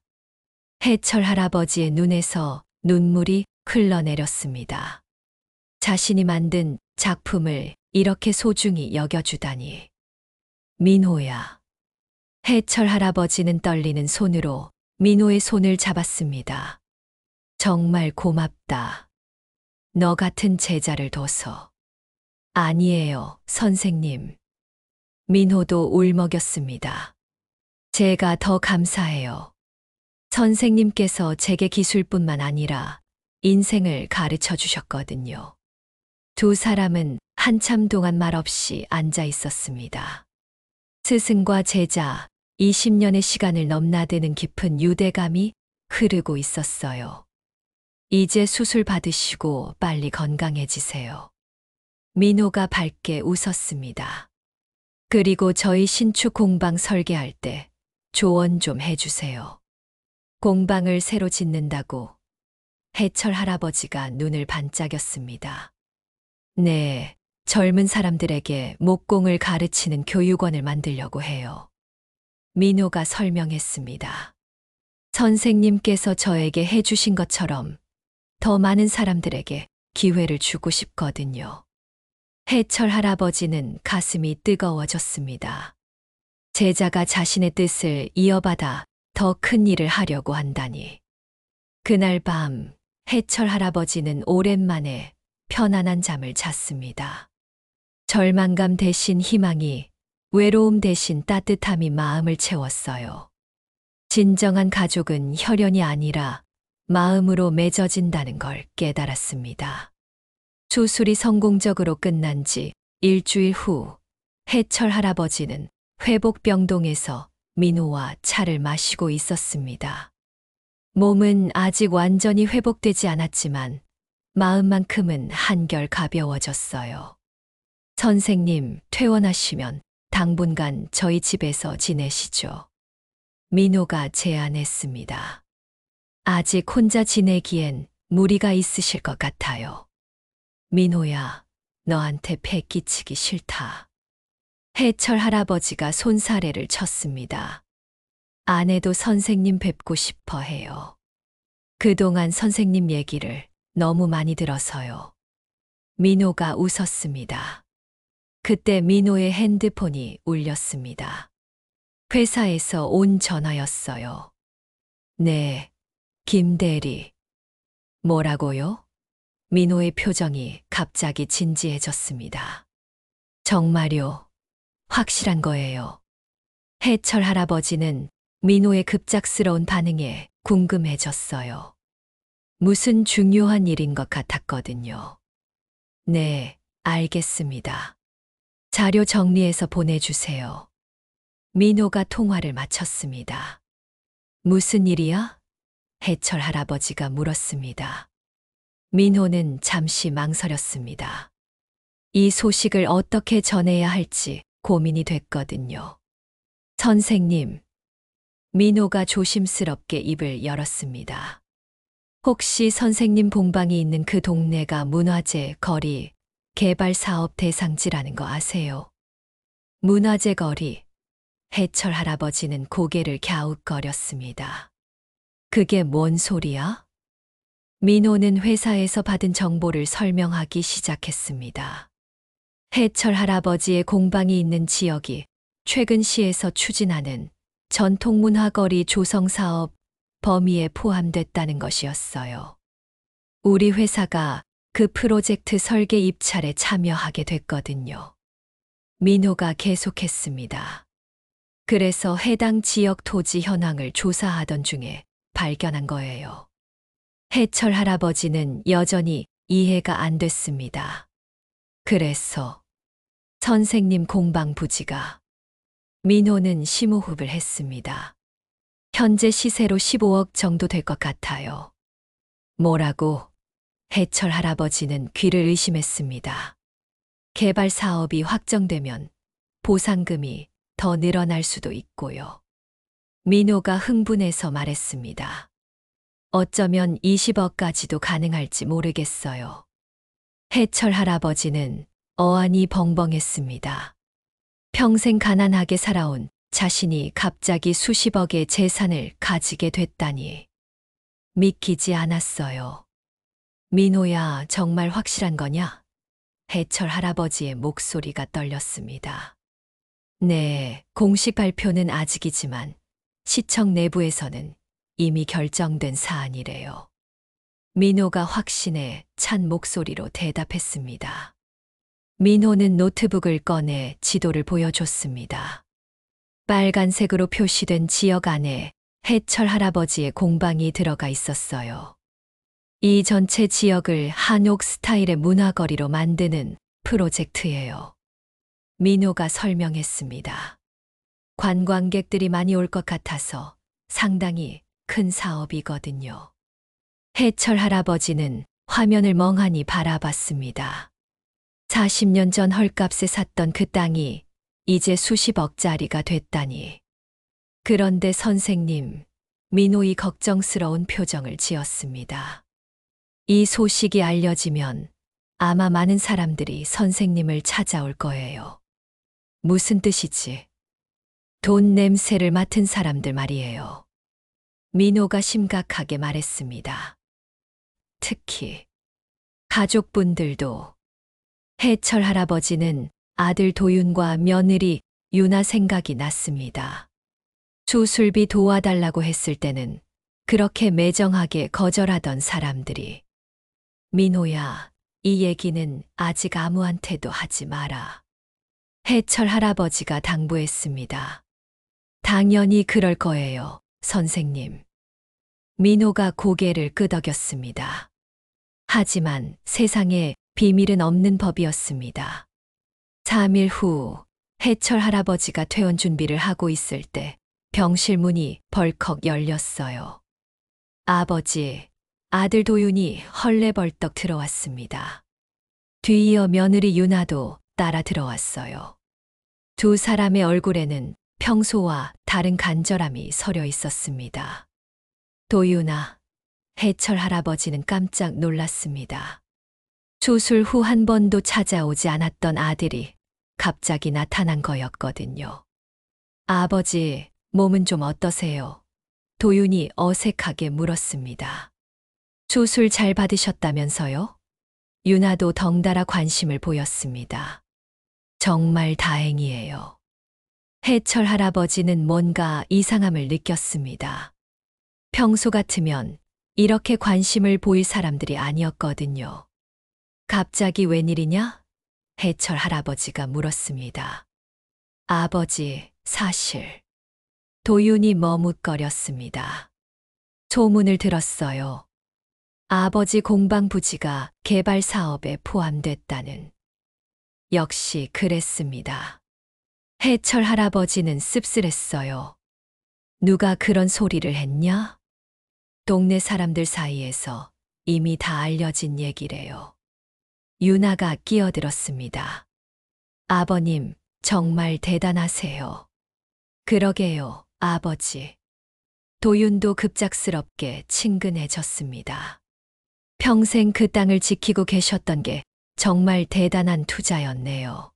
해철 할아버지의 눈에서 눈물이 흘러내렸습니다. 자신이 만든 작품을 이렇게 소중히 여겨주다니. 민호야. 해철 할아버지는 떨리는 손으로 민호의 손을 잡았습니다. 정말 고맙다. 너 같은 제자를 둬서. 아니에요, 선생님. 민호도 울먹였습니다. 제가 더 감사해요. 선생님께서 제게 기술뿐만 아니라 인생을 가르쳐 주셨거든요. 두 사람은 한참 동안 말없이 앉아 있었습니다. 스승과 제자 20년의 시간을 넘나드는 깊은 유대감이 흐르고 있었어요. 이제 수술 받으시고 빨리 건강해지세요. 민호가 밝게 웃었습니다. 그리고 저희 신축 공방 설계할 때 조언 좀 해주세요. 공방을 새로 짓는다고 해철 할아버지가 눈을 반짝였습니다. 네, 젊은 사람들에게 목공을 가르치는 교육원을 만들려고 해요. 민호가 설명했습니다. 선생님께서 저에게 해주신 것처럼 더 많은 사람들에게 기회를 주고 싶거든요. 해철 할아버지는 가슴이 뜨거워졌습니다. 제자가 자신의 뜻을 이어받아 더 큰 일을 하려고 한다니. 그날 밤 해철 할아버지는 오랜만에 편안한 잠을 잤습니다. 절망감 대신 희망이, 외로움 대신 따뜻함이 마음을 채웠어요. 진정한 가족은 혈연이 아니라 마음으로 맺어진다는 걸 깨달았습니다. 수술이 성공적으로 끝난 지 일주일 후 해철 할아버지는 회복병동에서 민호와 차를 마시고 있었습니다. 몸은 아직 완전히 회복되지 않았지만 마음만큼은 한결 가벼워졌어요. 선생님, 퇴원하시면 당분간 저희 집에서 지내시죠. 민호가 제안했습니다. 아직 혼자 지내기엔 무리가 있으실 것 같아요. 민호야, 너한테 폐 끼치기 싫다. 해철 할아버지가 손사래를 쳤습니다. 아내도 선생님 뵙고 싶어 해요. 그동안 선생님 얘기를 너무 많이 들어서요. 민호가 웃었습니다. 그때 민호의 핸드폰이 울렸습니다. 회사에서 온 전화였어요. 네, 김대리. 뭐라고요? 민호의 표정이 갑자기 진지해졌습니다. 정말요? 확실한 거예요. 해철 할아버지는 민호의 급작스러운 반응에 궁금해졌어요. 무슨 중요한 일인 것 같았거든요. 네, 알겠습니다. 자료 정리해서 보내주세요. 민호가 통화를 마쳤습니다. 무슨 일이야? 해철 할아버지가 물었습니다. 민호는 잠시 망설였습니다. 이 소식을 어떻게 전해야 할지 고민이 됐거든요. 선생님, 민호가 조심스럽게 입을 열었습니다. 혹시 선생님 봉방이 있는 그 동네가 문화재 거리 개발 사업 대상지라는 거 아세요? 문화재 거리. 해철 할아버지는 고개를 갸웃거렸습니다. 그게 뭔 소리야? 민호는 회사에서 받은 정보를 설명하기 시작했습니다. 해철 할아버지의 공방이 있는 지역이 최근 시에서 추진하는 전통문화거리 조성 사업 범위에 포함됐다는 것이었어요. 우리 회사가 그 프로젝트 설계 입찰에 참여하게 됐거든요. 민호가 계속했습니다. 그래서 해당 지역 토지 현황을 조사하던 중에 발견한 거예요. 해철 할아버지는 여전히 이해가 안 됐습니다. 그래서 선생님 공방 부지가. 민호는 심호흡을 했습니다. 현재 시세로 15억 정도 될 것 같아요. 뭐라고? 해철 할아버지는 귀를 의심했습니다. 개발 사업이 확정되면 보상금이 더 늘어날 수도 있고요. 민호가 흥분해서 말했습니다. 어쩌면 20억까지도 가능할지 모르겠어요. 해철 할아버지는 어안이 벙벙했습니다. 평생 가난하게 살아온 자신이 갑자기 수십억의 재산을 가지게 됐다니. 믿기지 않았어요. 민호야, 정말 확실한 거냐? 해철 할아버지의 목소리가 떨렸습니다. 네, 공식 발표는 아직이지만 시청 내부에서는 이미 결정된 사안이래요. 민호가 확신에 찬 목소리로 대답했습니다. 민호는 노트북을 꺼내 지도를 보여줬습니다. 빨간색으로 표시된 지역 안에 해철 할아버지의 공방이 들어가 있었어요. 이 전체 지역을 한옥 스타일의 문화거리로 만드는 프로젝트예요. 민호가 설명했습니다. 관광객들이 많이 올 것 같아서 상당히 큰 사업이거든요. 해철 할아버지는 화면을 멍하니 바라봤습니다. 40년 전 헐값에 샀던 그 땅이 이제 수십억짜리가 됐다니. 그런데 선생님, 민호이 걱정스러운 표정을 지었습니다. 이 소식이 알려지면 아마 많은 사람들이 선생님을 찾아올 거예요. 무슨 뜻이지? 돈 냄새를 맡은 사람들 말이에요. 민호가 심각하게 말했습니다. 특히 가족분들도. 해철 할아버지는 아들 도윤과 며느리 유나 생각이 났습니다. 수술비 도와달라고 했을 때는 그렇게 매정하게 거절하던 사람들이 민호야, 이 얘기는 아직 아무한테도 하지 마라. 해철 할아버지가 당부했습니다. 당연히 그럴 거예요, 선생님. 민호가 고개를 끄덕였습니다. 하지만 세상에 비밀은 없는 법이었습니다. 3일 후 해철 할아버지가 퇴원 준비를 하고 있을 때 병실 문이 벌컥 열렸어요. 아버지, 아들 도윤이 헐레벌떡 들어왔습니다. 뒤이어 며느리 유나도 따라 들어왔어요. 두 사람의 얼굴에는 평소와 다른 간절함이 서려 있었습니다. 도윤아, 해철 할아버지는 깜짝 놀랐습니다. 수술 후 한 번도 찾아오지 않았던 아들이 갑자기 나타난 거였거든요. 아버지, 몸은 좀 어떠세요? 도윤이 어색하게 물었습니다. 수술 잘 받으셨다면서요? 유나도 덩달아 관심을 보였습니다. 정말 다행이에요. 해철 할아버지는 뭔가 이상함을 느꼈습니다. 평소 같으면 이렇게 관심을 보일 사람들이 아니었거든요. 갑자기 웬일이냐? 해철 할아버지가 물었습니다. 아버지, 사실. 도윤이 머뭇거렸습니다. 소문을 들었어요. 아버지 공방 부지가 개발 사업에 포함됐다는. 역시 그랬습니다. 해철 할아버지는 씁쓸했어요. 누가 그런 소리를 했냐? 동네 사람들 사이에서 이미 다 알려진 얘기래요. 유나가 끼어들었습니다. 아버님, 정말 대단하세요. 그러게요, 아버지. 도윤도 급작스럽게 친근해졌습니다. 평생 그 땅을 지키고 계셨던 게 정말 대단한 투자였네요.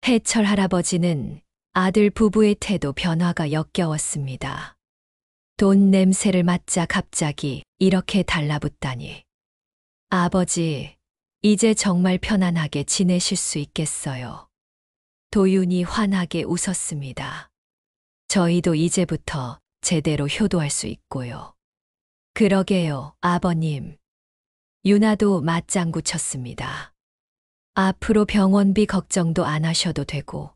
해철 할아버지는 아들 부부의 태도 변화가 역겨웠습니다. 돈 냄새를 맡자 갑자기 이렇게 달라붙다니. 아버지, 이제 정말 편안하게 지내실 수 있겠어요. 도윤이 환하게 웃었습니다. 저희도 이제부터 제대로 효도할 수 있고요. 그러게요, 아버님. 유나도 맞장구 쳤습니다. 앞으로 병원비 걱정도 안 하셔도 되고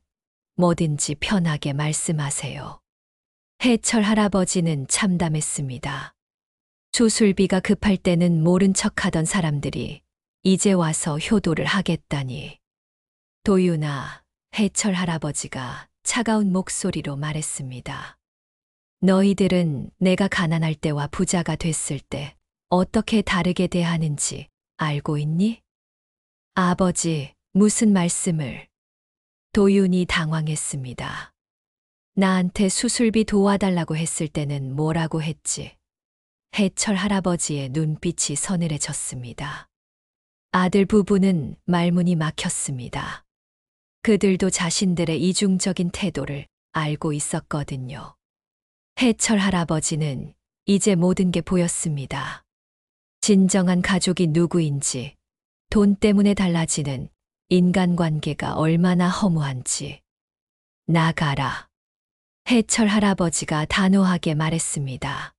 뭐든지 편하게 말씀하세요. 해철 할아버지는 참담했습니다. 수술비가 급할 때는 모른 척하던 사람들이 이제 와서 효도를 하겠다니. 도윤아, 해철 할아버지가 차가운 목소리로 말했습니다. 너희들은 내가 가난할 때와 부자가 됐을 때 어떻게 다르게 대하는지 알고 있니? 아버지, 무슨 말씀을? 도윤이 당황했습니다. 나한테 수술비 도와달라고 했을 때는 뭐라고 했지? 해철 할아버지의 눈빛이 서늘해졌습니다. 아들 부부는 말문이 막혔습니다. 그들도 자신들의 이중적인 태도를 알고 있었거든요. 해철 할아버지는 이제 모든 게 보였습니다. 진정한 가족이 누구인지, 돈 때문에 달라지는 인간관계가 얼마나 허무한지. 나가라. 해철 할아버지가 단호하게 말했습니다.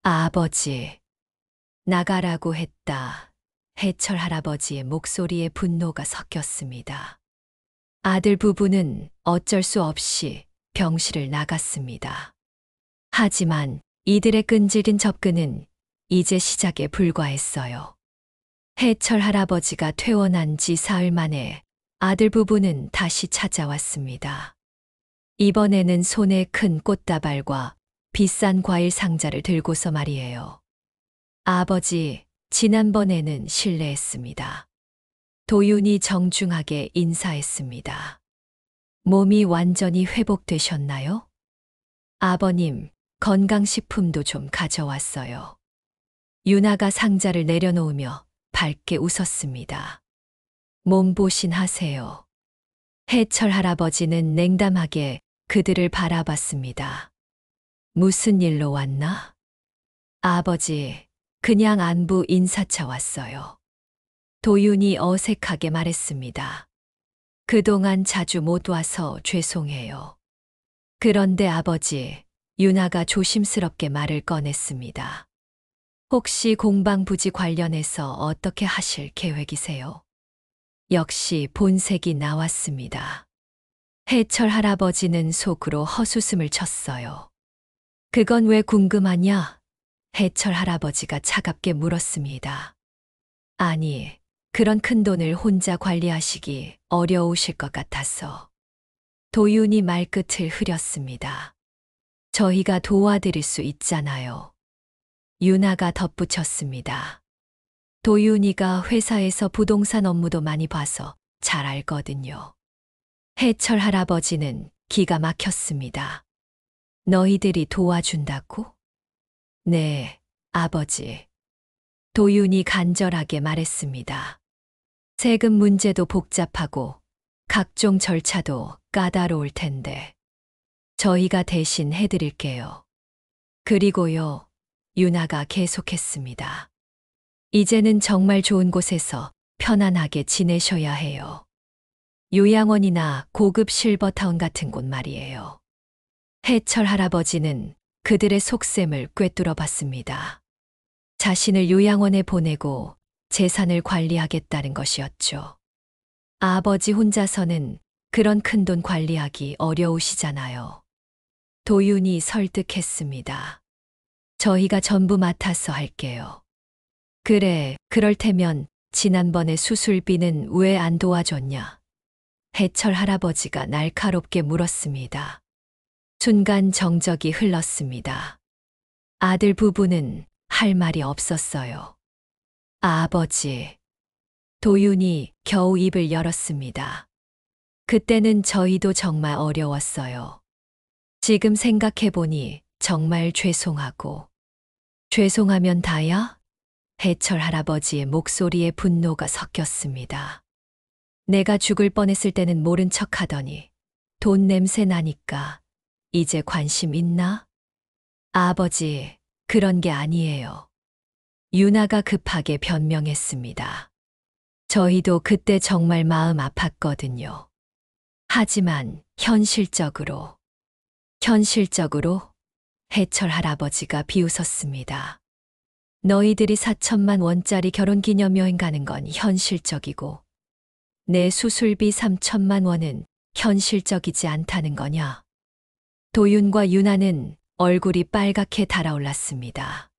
아버지, 나가라고 했다. 해철 할아버지의 목소리에 분노가 섞였습니다. 아들 부부는 어쩔 수 없이 병실을 나갔습니다. 하지만 이들의 끈질긴 접근은 이제 시작에 불과했어요. 해철 할아버지가 퇴원한 지 사흘 만에 아들 부부는 다시 찾아왔습니다. 이번에는 손에 큰 꽃다발과 비싼 과일 상자를 들고서 말이에요. 아버지, 지난번에는 실례했습니다. 도윤이 정중하게 인사했습니다. 몸이 완전히 회복되셨나요? 아버님, 건강식품도 좀 가져왔어요. 유나가 상자를 내려놓으며 밝게 웃었습니다. 몸보신 하세요. 해철 할아버지는 냉담하게 그들을 바라봤습니다. 무슨 일로 왔나? 아버지, 그냥 안부 인사차 왔어요. 도윤이 어색하게 말했습니다. 그동안 자주 못 와서 죄송해요. 그런데 아버지, 유나가 조심스럽게 말을 꺼냈습니다. 혹시 공방부지 관련해서 어떻게 하실 계획이세요? 역시 본색이 나왔습니다. 해철 할아버지는 속으로 헛웃음을 쳤어요. 그건 왜 궁금하냐? 해철 할아버지가 차갑게 물었습니다. 아니, 그런 큰 돈을 혼자 관리하시기 어려우실 것 같아서. 도윤이 말끝을 흐렸습니다. 저희가 도와드릴 수 있잖아요. 유나가 덧붙였습니다. 도윤이가 회사에서 부동산 업무도 많이 봐서 잘 알거든요. 해철 할아버지는 기가 막혔습니다. 너희들이 도와준다고? 네, 아버지. 도윤이 간절하게 말했습니다. 세금 문제도 복잡하고 각종 절차도 까다로울 텐데 저희가 대신 해드릴게요. 그리고요, 유나가 계속했습니다. 이제는 정말 좋은 곳에서 편안하게 지내셔야 해요. 요양원이나 고급 실버타운 같은 곳 말이에요. 해철 할아버지는 그들의 속셈을 꿰뚫어 봤습니다. 자신을 요양원에 보내고 재산을 관리하겠다는 것이었죠. 아버지 혼자서는 그런 큰돈 관리하기 어려우시잖아요. 도윤이 설득했습니다. 저희가 전부 맡아서 할게요. 그래, 그럴 테면 지난번에 수술비는 왜 안 도와줬냐? 해철 할아버지가 날카롭게 물었습니다. 순간 정적이 흘렀습니다. 아들 부부는 할 말이 없었어요. 아버지. 도윤이 겨우 입을 열었습니다. 그때는 저희도 정말 어려웠어요. 지금 생각해보니 정말 죄송하고. 죄송하면 다야? 해철 할아버지의 목소리에 분노가 섞였습니다. 내가 죽을 뻔했을 때는 모른 척 하더니 돈 냄새 나니까 이제 관심 있나? 아버지, 그런 게 아니에요. 유나가 급하게 변명했습니다. 저희도 그때 정말 마음 아팠거든요. 하지만 현실적으로 해철 할아버지가 비웃었습니다. 너희들이 4천만 원짜리 결혼기념여행 가는 건 현실적이고 내 수술비 3천만 원은 현실적이지 않다는 거냐? 도윤과 유나는 얼굴이 빨갛게 달아올랐습니다.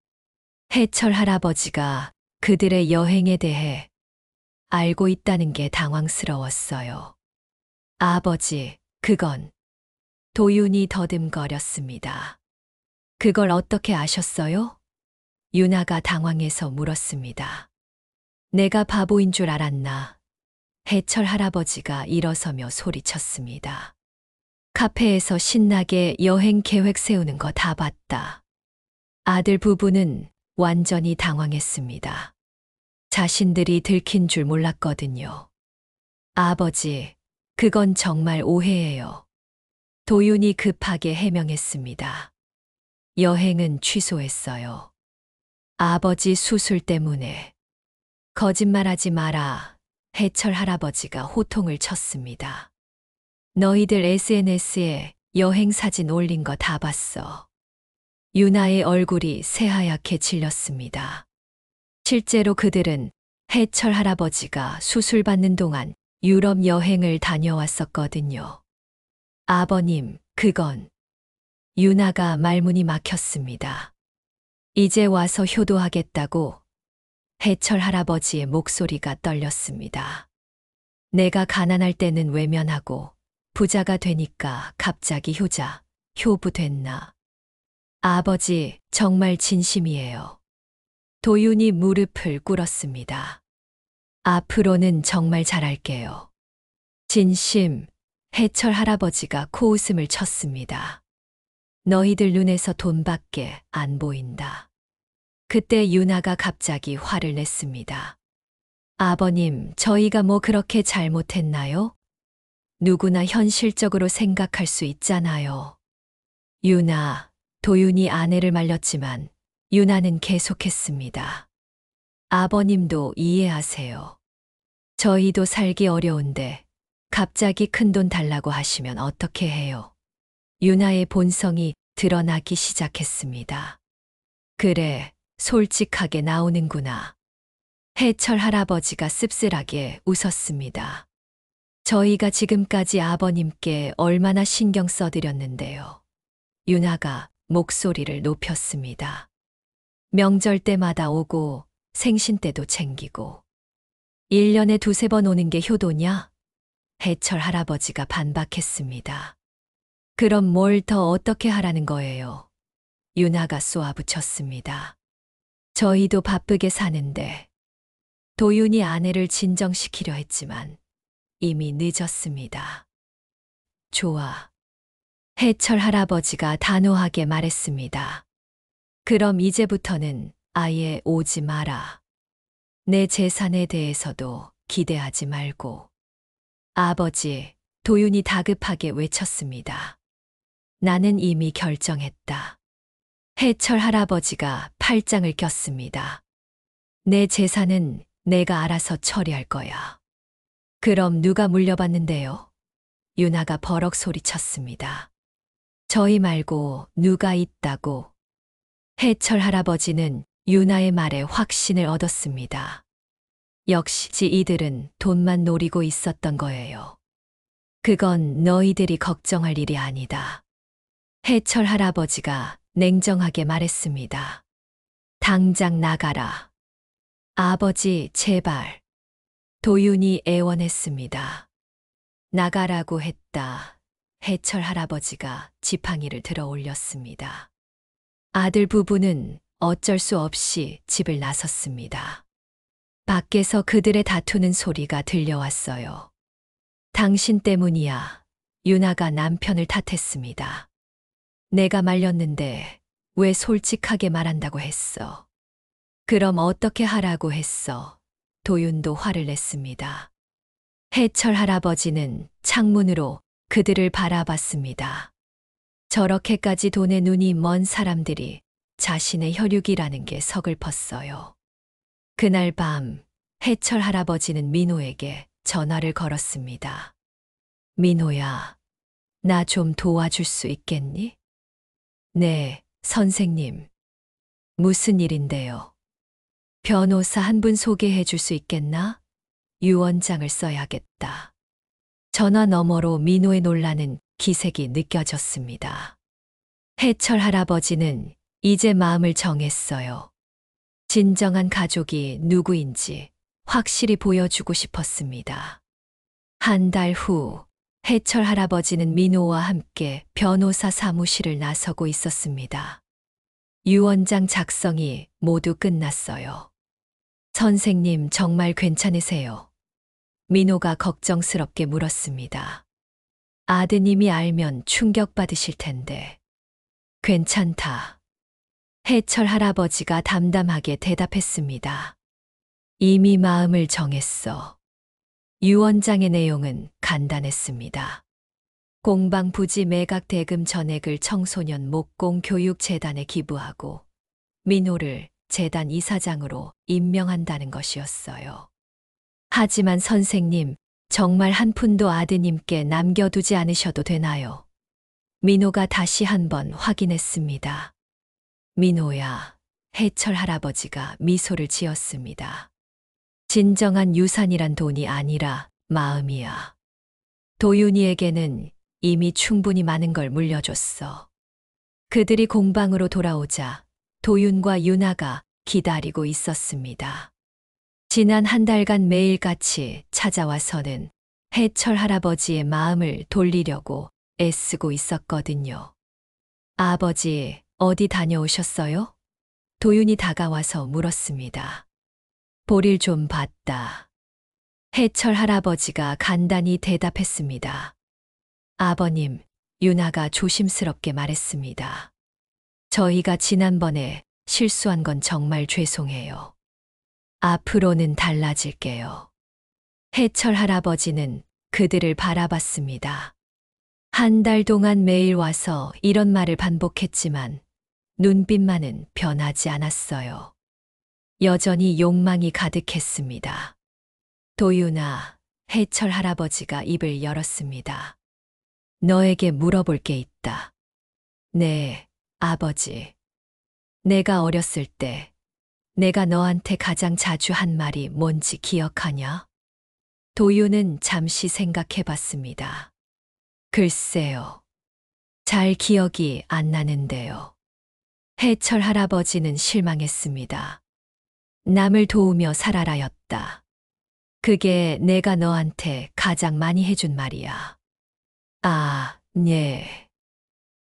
해철 할아버지가 그들의 여행에 대해 알고 있다는 게 당황스러웠어요. 아버지, 그건. 도윤이 더듬거렸습니다. 그걸 어떻게 아셨어요? 유나가 당황해서 물었습니다. 내가 바보인 줄 알았나? 해철 할아버지가 일어서며 소리쳤습니다. 카페에서 신나게 여행 계획 세우는 거 다 봤다. 아들 부부는 완전히 당황했습니다. 자신들이 들킨 줄 몰랐거든요. 아버지, 그건 정말 오해예요. 도윤이 급하게 해명했습니다. 여행은 취소했어요. 아버지 수술 때문에. 거짓말하지 마라. 해철 할아버지가 호통을 쳤습니다. 너희들 SNS에 여행 사진 올린 거 다 봤어. 유나의 얼굴이 새하얗게 질렸습니다. 실제로 그들은 해철 할아버지가 수술받는 동안 유럽 여행을 다녀왔었거든요. 아버님, 그건. 유나가 말문이 막혔습니다. 이제 와서 효도하겠다고. 해철 할아버지의 목소리가 떨렸습니다. 내가 가난할 때는 외면하고 부자가 되니까 갑자기 효부됐나. 아버지, 정말 진심이에요. 도윤이 무릎을 꿇었습니다. 앞으로는 정말 잘할게요. 진심. 해철 할아버지가 코웃음을 쳤습니다. 너희들 눈에서 돈밖에 안 보인다. 그때 유나가 갑자기 화를 냈습니다. 아버님, 저희가 뭐 그렇게 잘못했나요? 누구나 현실적으로 생각할 수 있잖아요. 유나, 도윤이 아내를 말렸지만 유나는 계속했습니다. 아버님도 이해하세요. 저희도 살기 어려운데 갑자기 큰돈 달라고 하시면 어떻게 해요? 유나의 본성이 드러나기 시작했습니다. 그래, 솔직하게 나오는구나. 해철 할아버지가 씁쓸하게 웃었습니다. 저희가 지금까지 아버님께 얼마나 신경 써드렸는데요. 유나가 목소리를 높였습니다. 명절 때마다 오고 생신 때도 챙기고 1년에 두세 번 오는 게 효도냐? 해철 할아버지가 반박했습니다. 그럼 뭘 더 어떻게 하라는 거예요? 유나가 쏘아붙였습니다. 저희도 바쁘게 사는데 도윤이 아내를 진정시키려 했지만 이미 늦었습니다. 좋아. 해철 할아버지가 단호하게 말했습니다. 그럼 이제부터는 아예 오지 마라. 내 재산에 대해서도 기대하지 말고. 아버지, 도윤이 다급하게 외쳤습니다. 나는 이미 결정했다. 해철 할아버지가 팔짱을 꼈습니다. 내 재산은 내가 알아서 처리할 거야. 그럼 누가 물려받는데요? 유나가 버럭 소리쳤습니다. 저희 말고 누가 있다고. 해철 할아버지는 유나의 말에 확신을 얻었습니다. 역시 이들은 돈만 노리고 있었던 거예요. 그건 너희들이 걱정할 일이 아니다. 해철 할아버지가 냉정하게 말했습니다. 당장 나가라. 아버지, 제발. 도윤이 애원했습니다. 나가라고 했다. 해철 할아버지가 지팡이를 들어 올렸습니다. 아들 부부는 어쩔 수 없이 집을 나섰습니다. 밖에서 그들의 다투는 소리가 들려왔어요. 당신 때문이야. 유나가 남편을 탓했습니다. 내가 말렸는데 왜 솔직하게 말한다고 했어? 그럼 어떻게 하라고 했어? 도윤도 화를 냈습니다. 해철 할아버지는 창문으로 그들을 바라봤습니다. 저렇게까지 돈에 눈이 먼 사람들이 자신의 혈육이라는 게 서글펐어요. 그날 밤 해철 할아버지는 민호에게 전화를 걸었습니다. 민호야, 나 좀 도와줄 수 있겠니? 네, 선생님. 무슨 일인데요? 변호사 한 분 소개해 줄 수 있겠나? 유언장을 써야겠다. 전화 너머로 민호의 놀라는 기색이 느껴졌습니다. 해철 할아버지는 이제 마음을 정했어요. 진정한 가족이 누구인지 확실히 보여주고 싶었습니다. 한 달 후, 해철 할아버지는 민호와 함께 변호사 사무실을 나서고 있었습니다. 유언장 작성이 모두 끝났어요. 선생님, 정말 괜찮으세요? 민호가 걱정스럽게 물었습니다. 아드님이 알면 충격받으실 텐데. 괜찮다. 해철 할아버지가 담담하게 대답했습니다. 이미 마음을 정했어. 유언장의 내용은 간단했습니다. 공방 부지 매각 대금 전액을 청소년 목공 교육재단에 기부하고 민호를 재단 이사장으로 임명한다는 것이었어요. 하지만 선생님, 정말 한 푼도 아드님께 남겨두지 않으셔도 되나요? 민호가 다시 한번 확인했습니다. 민호야, 해철 할아버지가 미소를 지었습니다. 진정한 유산이란 돈이 아니라 마음이야. 도윤이에게는 이미 충분히 많은 걸 물려줬어. 그들이 공방으로 돌아오자 도윤과 유나가 기다리고 있었습니다. 지난 한 달간 매일같이 찾아와서는 해철 할아버지의 마음을 돌리려고 애쓰고 있었거든요. 아버지, 어디 다녀오셨어요? 도윤이 다가와서 물었습니다. 볼일 좀 봤다. 해철 할아버지가 간단히 대답했습니다. 아버님, 유나가 조심스럽게 말했습니다. 저희가 지난번에 실수한 건 정말 죄송해요. 앞으로는 달라질게요. 해철 할아버지는 그들을 바라봤습니다. 한 달 동안 매일 와서 이런 말을 반복했지만 눈빛만은 변하지 않았어요. 여전히 욕망이 가득했습니다. 도윤아, 해철 할아버지가 입을 열었습니다. 너에게 물어볼 게 있다. 네, 아버지. 내가 어렸을 때 내가 너한테 가장 자주 한 말이 뭔지 기억하냐? 도윤은 잠시 생각해 봤습니다. 글쎄요. 잘 기억이 안 나는데요. 해철 할아버지는 실망했습니다. 남을 도우며 살아라였다. 그게 내가 너한테 가장 많이 해준 말이야. 아, 네.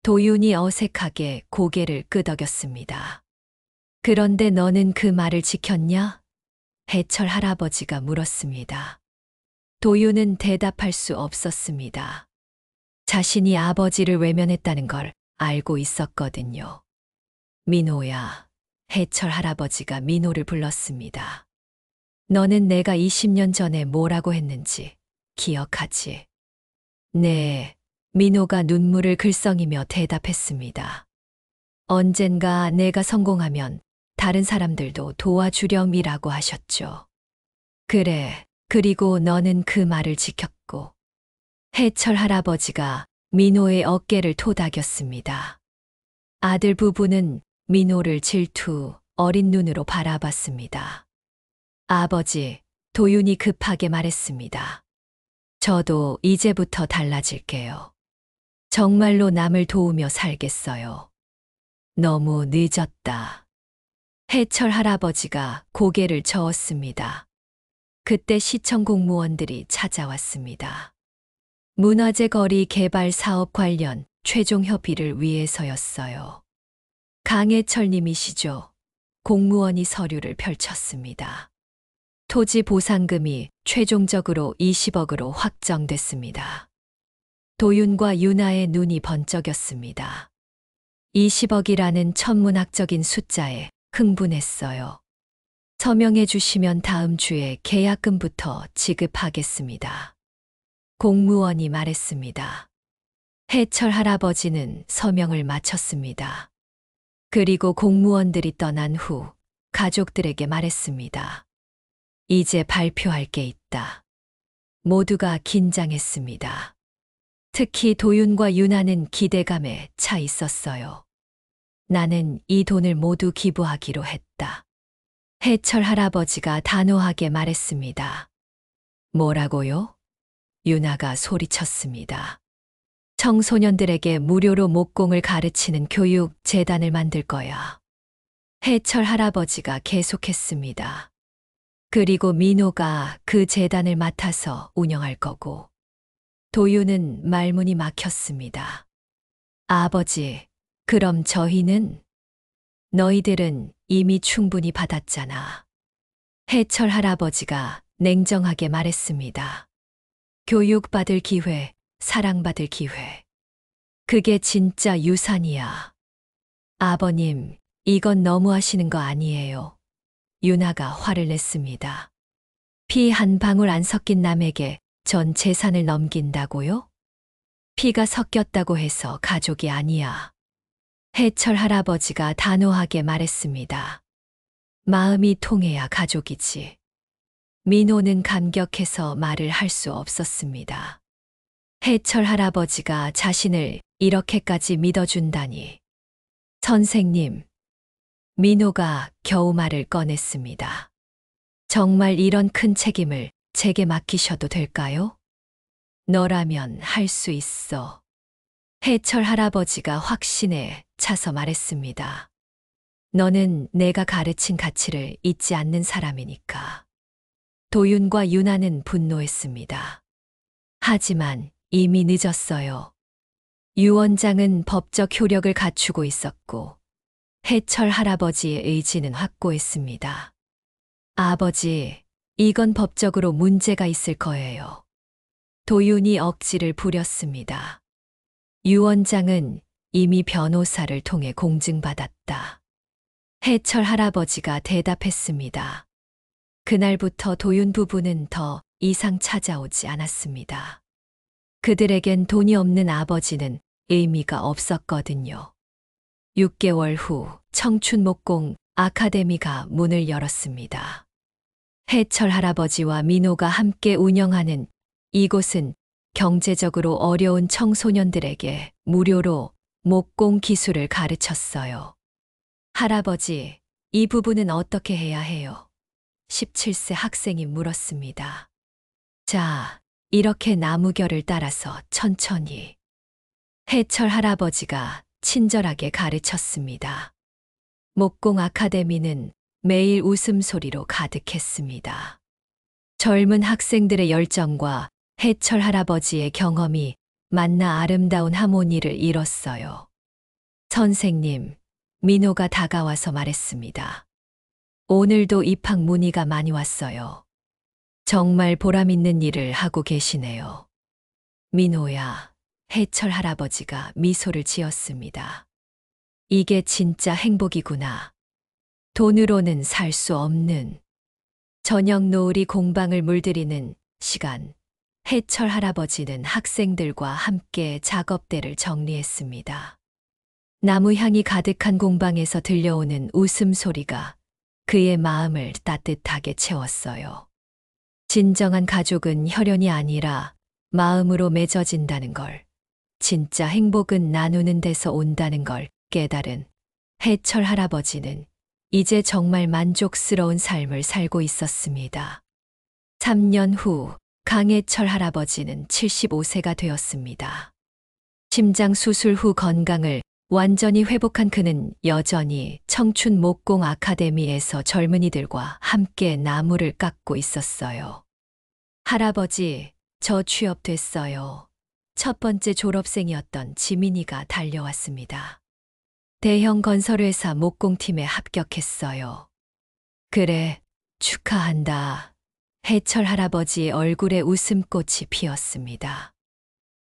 도윤이 어색하게 고개를 끄덕였습니다. 그런데 너는 그 말을 지켰냐? 해철 할아버지가 물었습니다. 도윤은 대답할 수 없었습니다. 자신이 아버지를 외면했다는 걸 알고 있었거든요. 민호야, 해철 할아버지가 민호를 불렀습니다. 너는 내가 20년 전에 뭐라고 했는지 기억하지? 네, 민호가 눈물을 글썽이며 대답했습니다. 언젠가 내가 성공하면 다른 사람들도 도와주렴이라고 하셨죠. 그래, 그리고 너는 그 말을 지켰고. 해철 할아버지가 민호의 어깨를 토닥였습니다. 아들 부부는 민호를 질투 어린 눈으로 바라봤습니다. 아버지, 도윤이 급하게 말했습니다. 저도 이제부터 달라질게요. 정말로 남을 도우며 살겠어요. 너무 늦었다. 해철 할아버지가 고개를 저었습니다. 그때 시청 공무원들이 찾아왔습니다. 문화재 거리 개발 사업 관련 최종 협의를 위해서였어요. 강해철 님이시죠? 공무원이 서류를 펼쳤습니다. 토지 보상금이 최종적으로 20억으로 확정됐습니다. 도윤과 유나의 눈이 번쩍였습니다. 20억이라는 천문학적인 숫자에 흥분했어요. 서명해 주시면 다음 주에 계약금부터 지급하겠습니다. 공무원이 말했습니다. 해철 할아버지는 서명을 마쳤습니다. 그리고 공무원들이 떠난 후 가족들에게 말했습니다. 이제 발표할 게 있다. 모두가 긴장했습니다. 특히 도윤과 유나는 기대감에 차 있었어요. 나는 이 돈을 모두 기부하기로 했다. 해철 할아버지가 단호하게 말했습니다. 뭐라고요? 유나가 소리쳤습니다. 청소년들에게 무료로 목공을 가르치는 교육 재단을 만들 거야. 해철 할아버지가 계속했습니다. 그리고 민호가 그 재단을 맡아서 운영할 거고. 도윤은 말문이 막혔습니다. 아버지, 그럼 저희는? 너희들은 이미 충분히 받았잖아. 해철 할아버지가 냉정하게 말했습니다. 교육받을 기회, 사랑받을 기회. 그게 진짜 유산이야. 아버님, 이건 너무하시는 거 아니에요. 유나가 화를 냈습니다. 피 한 방울 안 섞인 남에게 전 재산을 넘긴다고요? 피가 섞였다고 해서 가족이 아니야. 해철 할아버지가 단호하게 말했습니다. 마음이 통해야 가족이지. 민호는 감격해서 말을 할 수 없었습니다. 해철 할아버지가 자신을 이렇게까지 믿어준다니. 선생님, 민호가 겨우 말을 꺼냈습니다. 정말 이런 큰 책임을 제게 맡기셔도 될까요? 너라면 할 수 있어. 해철 할아버지가 확신에 차서 말했습니다. 너는 내가 가르친 가치를 잊지 않는 사람이니까. 도윤과 유나는 분노했습니다. 하지만 이미 늦었어요. 유 원장은 법적 효력을 갖추고 있었고 해철 할아버지의 의지는 확고했습니다. 아버지, 이건 법적으로 문제가 있을 거예요. 도윤이 억지를 부렸습니다. 유 원장은 이미 변호사를 통해 공증받았다. 해철 할아버지가 대답했습니다. 그날부터 도윤 부부는 더 이상 찾아오지 않았습니다. 그들에겐 돈이 없는 아버지는 의미가 없었거든요. 6개월 후 청춘목공 아카데미가 문을 열었습니다. 해철 할아버지와 민호가 함께 운영하는 이곳은 경제적으로 어려운 청소년들에게 무료로 목공 기술을 가르쳤어요. 할아버지, 이 부분은 어떻게 해야 해요? 17세 학생이 물었습니다. 자, 이렇게 나무결을 따라서 천천히. 해철 할아버지가 친절하게 가르쳤습니다. 목공 아카데미는 매일 웃음소리로 가득했습니다. 젊은 학생들의 열정과 해철 할아버지의 경험이 만나 아름다운 하모니를 이뤘어요. 선생님, 민호가 다가와서 말했습니다. 오늘도 입학 문의가 많이 왔어요. 정말 보람있는 일을 하고 계시네요. 민호야, 해철 할아버지가 미소를 지었습니다. 이게 진짜 행복이구나. 돈으로는 살 수 없는. 저녁 노을이 공방을 물들이는 시간. 해철 할아버지는 학생들과 함께 작업대를 정리했습니다. 나무 향이 가득한 공방에서 들려오는 웃음소리가 그의 마음을 따뜻하게 채웠어요. 진정한 가족은 혈연이 아니라 마음으로 맺어진다는 걸, 진짜 행복은 나누는 데서 온다는 걸 깨달은 해철 할아버지는 이제 정말 만족스러운 삶을 살고 있었습니다. 3년 후 강해철 할아버지는 75세가 되었습니다. 심장 수술 후 건강을 완전히 회복한 그는 여전히 청춘 목공 아카데미에서 젊은이들과 함께 나무를 깎고 있었어요. 할아버지, 저 취업됐어요. 첫 번째 졸업생이었던 지민이가 달려왔습니다. 대형 건설회사 목공팀에 합격했어요. 그래, 축하한다. 해철 할아버지의 얼굴에 웃음꽃이 피었습니다.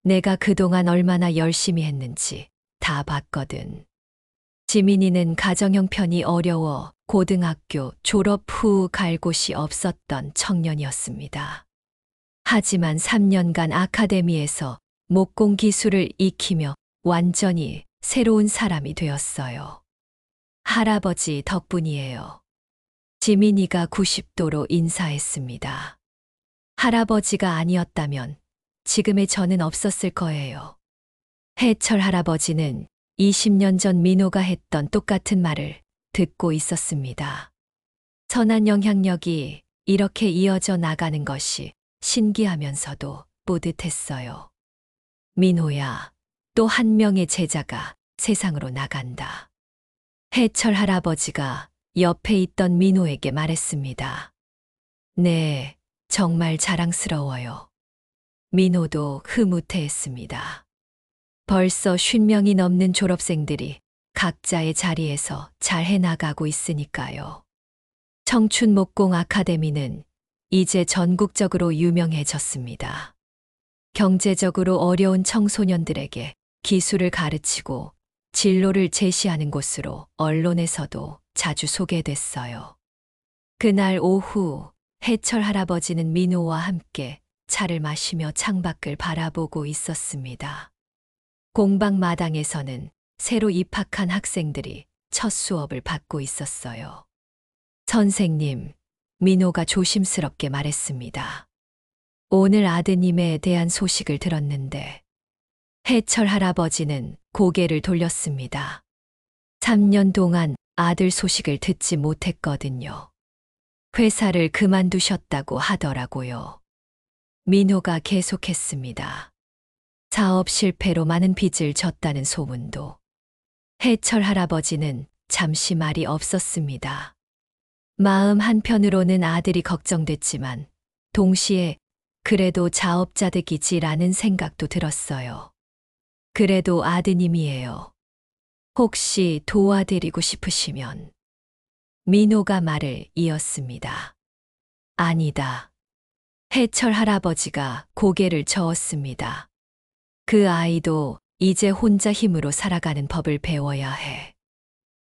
내가 그동안 얼마나 열심히 했는지 다 봤거든. 지민이는 가정 형편이 어려워 고등학교 졸업 후 갈 곳이 없었던 청년이었습니다. 하지만 3년간 아카데미에서 목공 기술을 익히며 완전히 새로운 사람이 되었어요. 할아버지 덕분이에요. 지민이가 90도로 인사했습니다. 할아버지가 아니었다면 지금의 저는 없었을 거예요. 해철 할아버지는 20년 전 민호가 했던 똑같은 말을 듣고 있었습니다. 선한 영향력이 이렇게 이어져 나가는 것이 신기하면서도 뿌듯했어요. 민호야, 또 한 명의 제자가 세상으로 나간다. 해철 할아버지가 옆에 있던 민호에게 말했습니다. 네, 정말 자랑스러워요. 민호도 흐뭇해했습니다. 벌써 50명이 넘는 졸업생들이 각자의 자리에서 잘 해나가고 있으니까요. 청춘 목공 아카데미는 이제 전국적으로 유명해졌습니다. 경제적으로 어려운 청소년들에게 기술을 가르치고 진로를 제시하는 곳으로 언론에서도 자주 소개됐어요. 그날 오후 해철 할아버지는 민호와 함께 차를 마시며 창밖을 바라보고 있었습니다. 공방 마당에서는 새로 입학한 학생들이 첫 수업을 받고 있었어요. 선생님, 민호가 조심스럽게 말했습니다. 오늘 아드님에 대한 소식을 들었는데 해철 할아버지는 고개를 돌렸습니다. 3년 동안 아들 소식을 듣지 못했거든요. 회사를 그만두셨다고 하더라고요. 민호가 계속했습니다. 사업 실패로 많은 빚을 졌다는 소문도. 해철 할아버지는 잠시 말이 없었습니다. 마음 한편으로는 아들이 걱정됐지만 동시에 그래도 자업자득이지라는 생각도 들었어요. 그래도 아드님이에요. 혹시 도와드리고 싶으시면. 민호가 말을 이었습니다. 아니다. 해철 할아버지가 고개를 저었습니다. 그 아이도 이제 혼자 힘으로 살아가는 법을 배워야 해.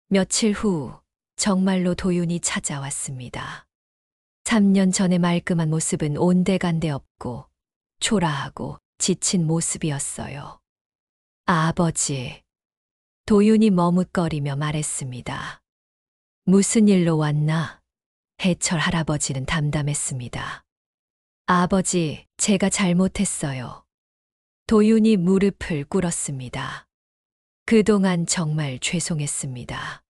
며칠 후 정말로 도윤이 찾아왔습니다. 3년 전의 말끔한 모습은 온데간데 없고 초라하고 지친 모습이었어요. 아버지. 도윤이 머뭇거리며 말했습니다. 무슨 일로 왔나? 해철 할아버지는 담담했습니다. 아버지, 제가 잘못했어요. 도윤이 무릎을 꿇었습니다. 그동안 정말 죄송했습니다.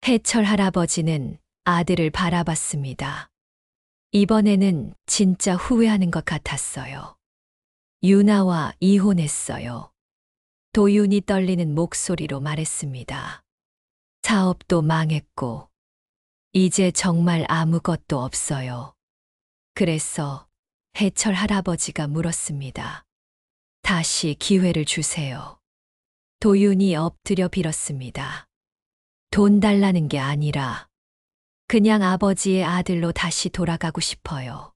해철 할아버지는 아들을 바라봤습니다. 이번에는 진짜 후회하는 것 같았어요. 유나와 이혼했어요. 도윤이 떨리는 목소리로 말했습니다. 사업도 망했고, 이제 정말 아무것도 없어요. 그래서 해철 할아버지가 물었습니다. 다시 기회를 주세요. 도윤이 엎드려 빌었습니다. 돈 달라는 게 아니라 그냥 아버지의 아들로 다시 돌아가고 싶어요.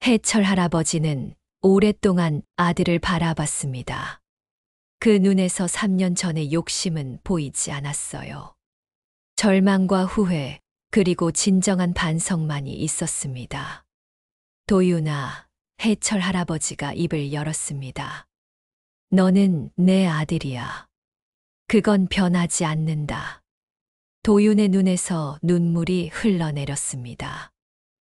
해철 할아버지는 오랫동안 아들을 바라봤습니다. 그 눈에서 3년 전의 욕심은 보이지 않았어요. 절망과 후회, 그리고 진정한 반성만이 있었습니다. 도윤아, 해철 할아버지가 입을 열었습니다. 너는 내 아들이야. 그건 변하지 않는다. 도윤의 눈에서 눈물이 흘러내렸습니다.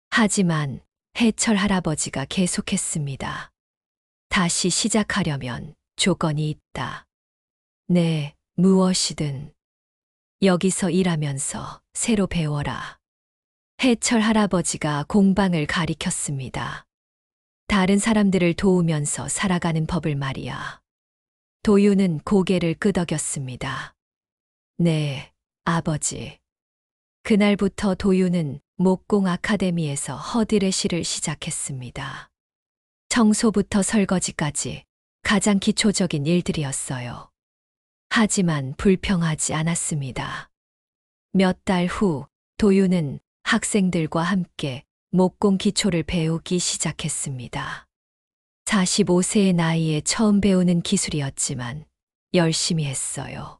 하지만 해철 할아버지가 계속했습니다. 다시 시작하려면 조건이 있다. 네, 무엇이든. 여기서 일하면서 새로 배워라. 해철 할아버지가 공방을 가리켰습니다. 다른 사람들을 도우면서 살아가는 법을 말이야. 도윤은 고개를 끄덕였습니다. 네, 아버지. 그날부터 도윤은 목공 아카데미에서 허드레실을 시작했습니다. 청소부터 설거지까지 가장 기초적인 일들이었어요. 하지만 불평하지 않았습니다. 몇 달 후 도윤은 학생들과 함께 목공 기초를 배우기 시작했습니다. 45세의 나이에 처음 배우는 기술이었지만 열심히 했어요.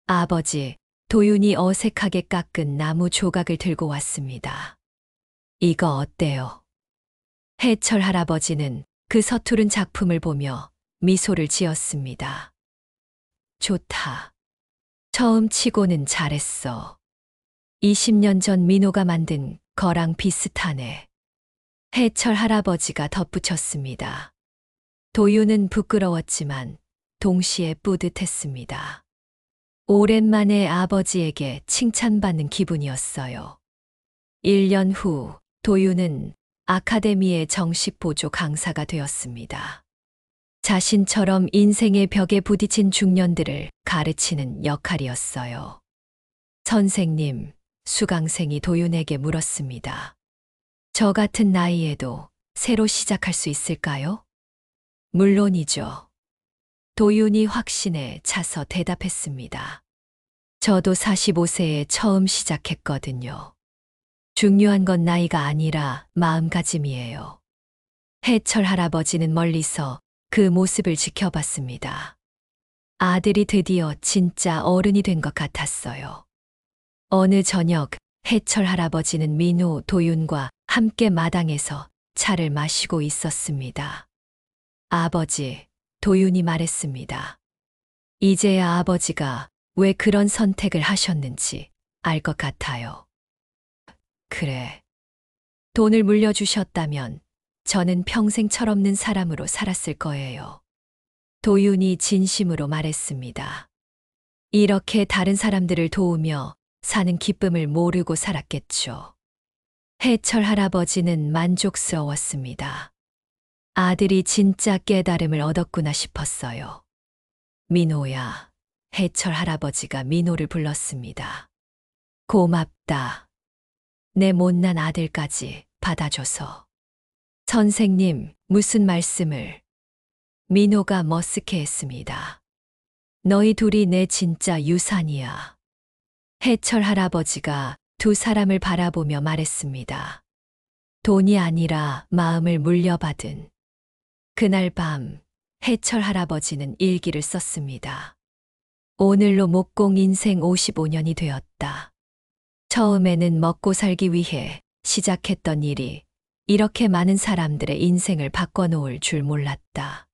아버지, 도윤이 어색하게 깎은 나무 조각을 들고 왔습니다. 이거 어때요? 해철 할아버지는 그 서투른 작품을 보며 미소를 지었습니다. 좋다. 처음 치고는 잘했어. 20년 전 민호가 만든 거랑 비슷하네. 해철 할아버지가 덧붙였습니다. 도윤은 부끄러웠지만 동시에 뿌듯했습니다. 오랜만에 아버지에게 칭찬받는 기분이었어요. 1년 후 도윤은 아카데미의 정식 보조 강사가 되었습니다. 자신처럼 인생의 벽에 부딪힌 중년들을 가르치는 역할이었어요. 선생님, 수강생이 도윤에게 물었습니다. 저 같은 나이에도 새로 시작할 수 있을까요? 물론이죠. 도윤이 확신에 차서 대답했습니다. 저도 45세에 처음 시작했거든요. 중요한 건 나이가 아니라 마음가짐이에요. 해철 할아버지는 멀리서 그 모습을 지켜봤습니다. 아들이 드디어 진짜 어른이 된 것 같았어요. 어느 저녁 해철 할아버지는 민호, 도윤과 함께 마당에서 차를 마시고 있었습니다. 아버지, 도윤이 말했습니다. 이제야 아버지가 왜 그런 선택을 하셨는지 알 것 같아요. 그래. 돈을 물려주셨다면 저는 평생 철없는 사람으로 살았을 거예요. 도윤이 진심으로 말했습니다. 이렇게 다른 사람들을 도우며 사는 기쁨을 모르고 살았겠죠. 해철 할아버지는 만족스러웠습니다. 아들이 진짜 깨달음을 얻었구나 싶었어요. 민호야, 해철 할아버지가 민호를 불렀습니다. 고맙다. 내 못난 아들까지 받아줘서. 선생님, 무슨 말씀을? 민호가 머쓱해했습니다. 너희 둘이 내 진짜 유산이야. 해철 할아버지가 두 사람을 바라보며 말했습니다. 돈이 아니라 마음을 물려받은. 그날 밤 해철 할아버지는 일기를 썼습니다. 오늘로 목공 인생 55년이 되었다. 처음에는 먹고 살기 위해 시작했던 일이 이렇게 많은 사람들의 인생을 바꿔놓을 줄 몰랐다.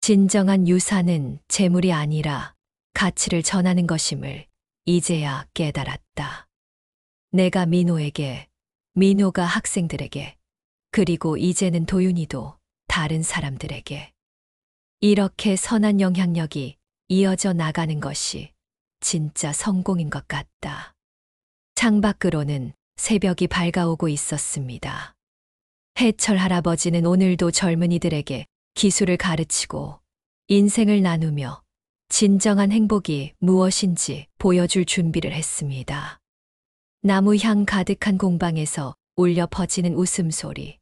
진정한 유산은 재물이 아니라 가치를 전하는 것임을 이제야 깨달았다. 내가 민호에게, 민호가 학생들에게, 그리고 이제는 도윤이도 다른 사람들에게 이렇게 선한 영향력이 이어져 나가는 것이 진짜 성공인 것 같다. 창밖으로는 새벽이 밝아오고 있었습니다. 해철 할아버지는 오늘도 젊은이들에게 기술을 가르치고 인생을 나누며 진정한 행복이 무엇인지 보여줄 준비를 했습니다. 나무향 가득한 공방에서 울려 퍼지는 웃음소리.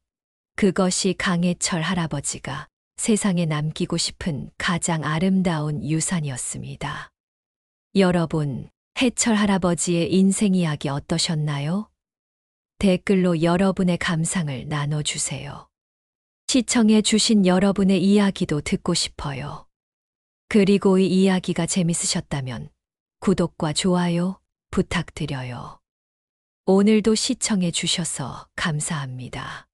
그것이 강해철 할아버지가 세상에 남기고 싶은 가장 아름다운 유산이었습니다. 여러분, 해철 할아버지의 인생 이야기 어떠셨나요? 댓글로 여러분의 감상을 나눠주세요. 시청해 주신 여러분의 이야기도 듣고 싶어요. 그리고 이 이야기가 재밌으셨다면 구독과 좋아요 부탁드려요. 오늘도 시청해 주셔서 감사합니다.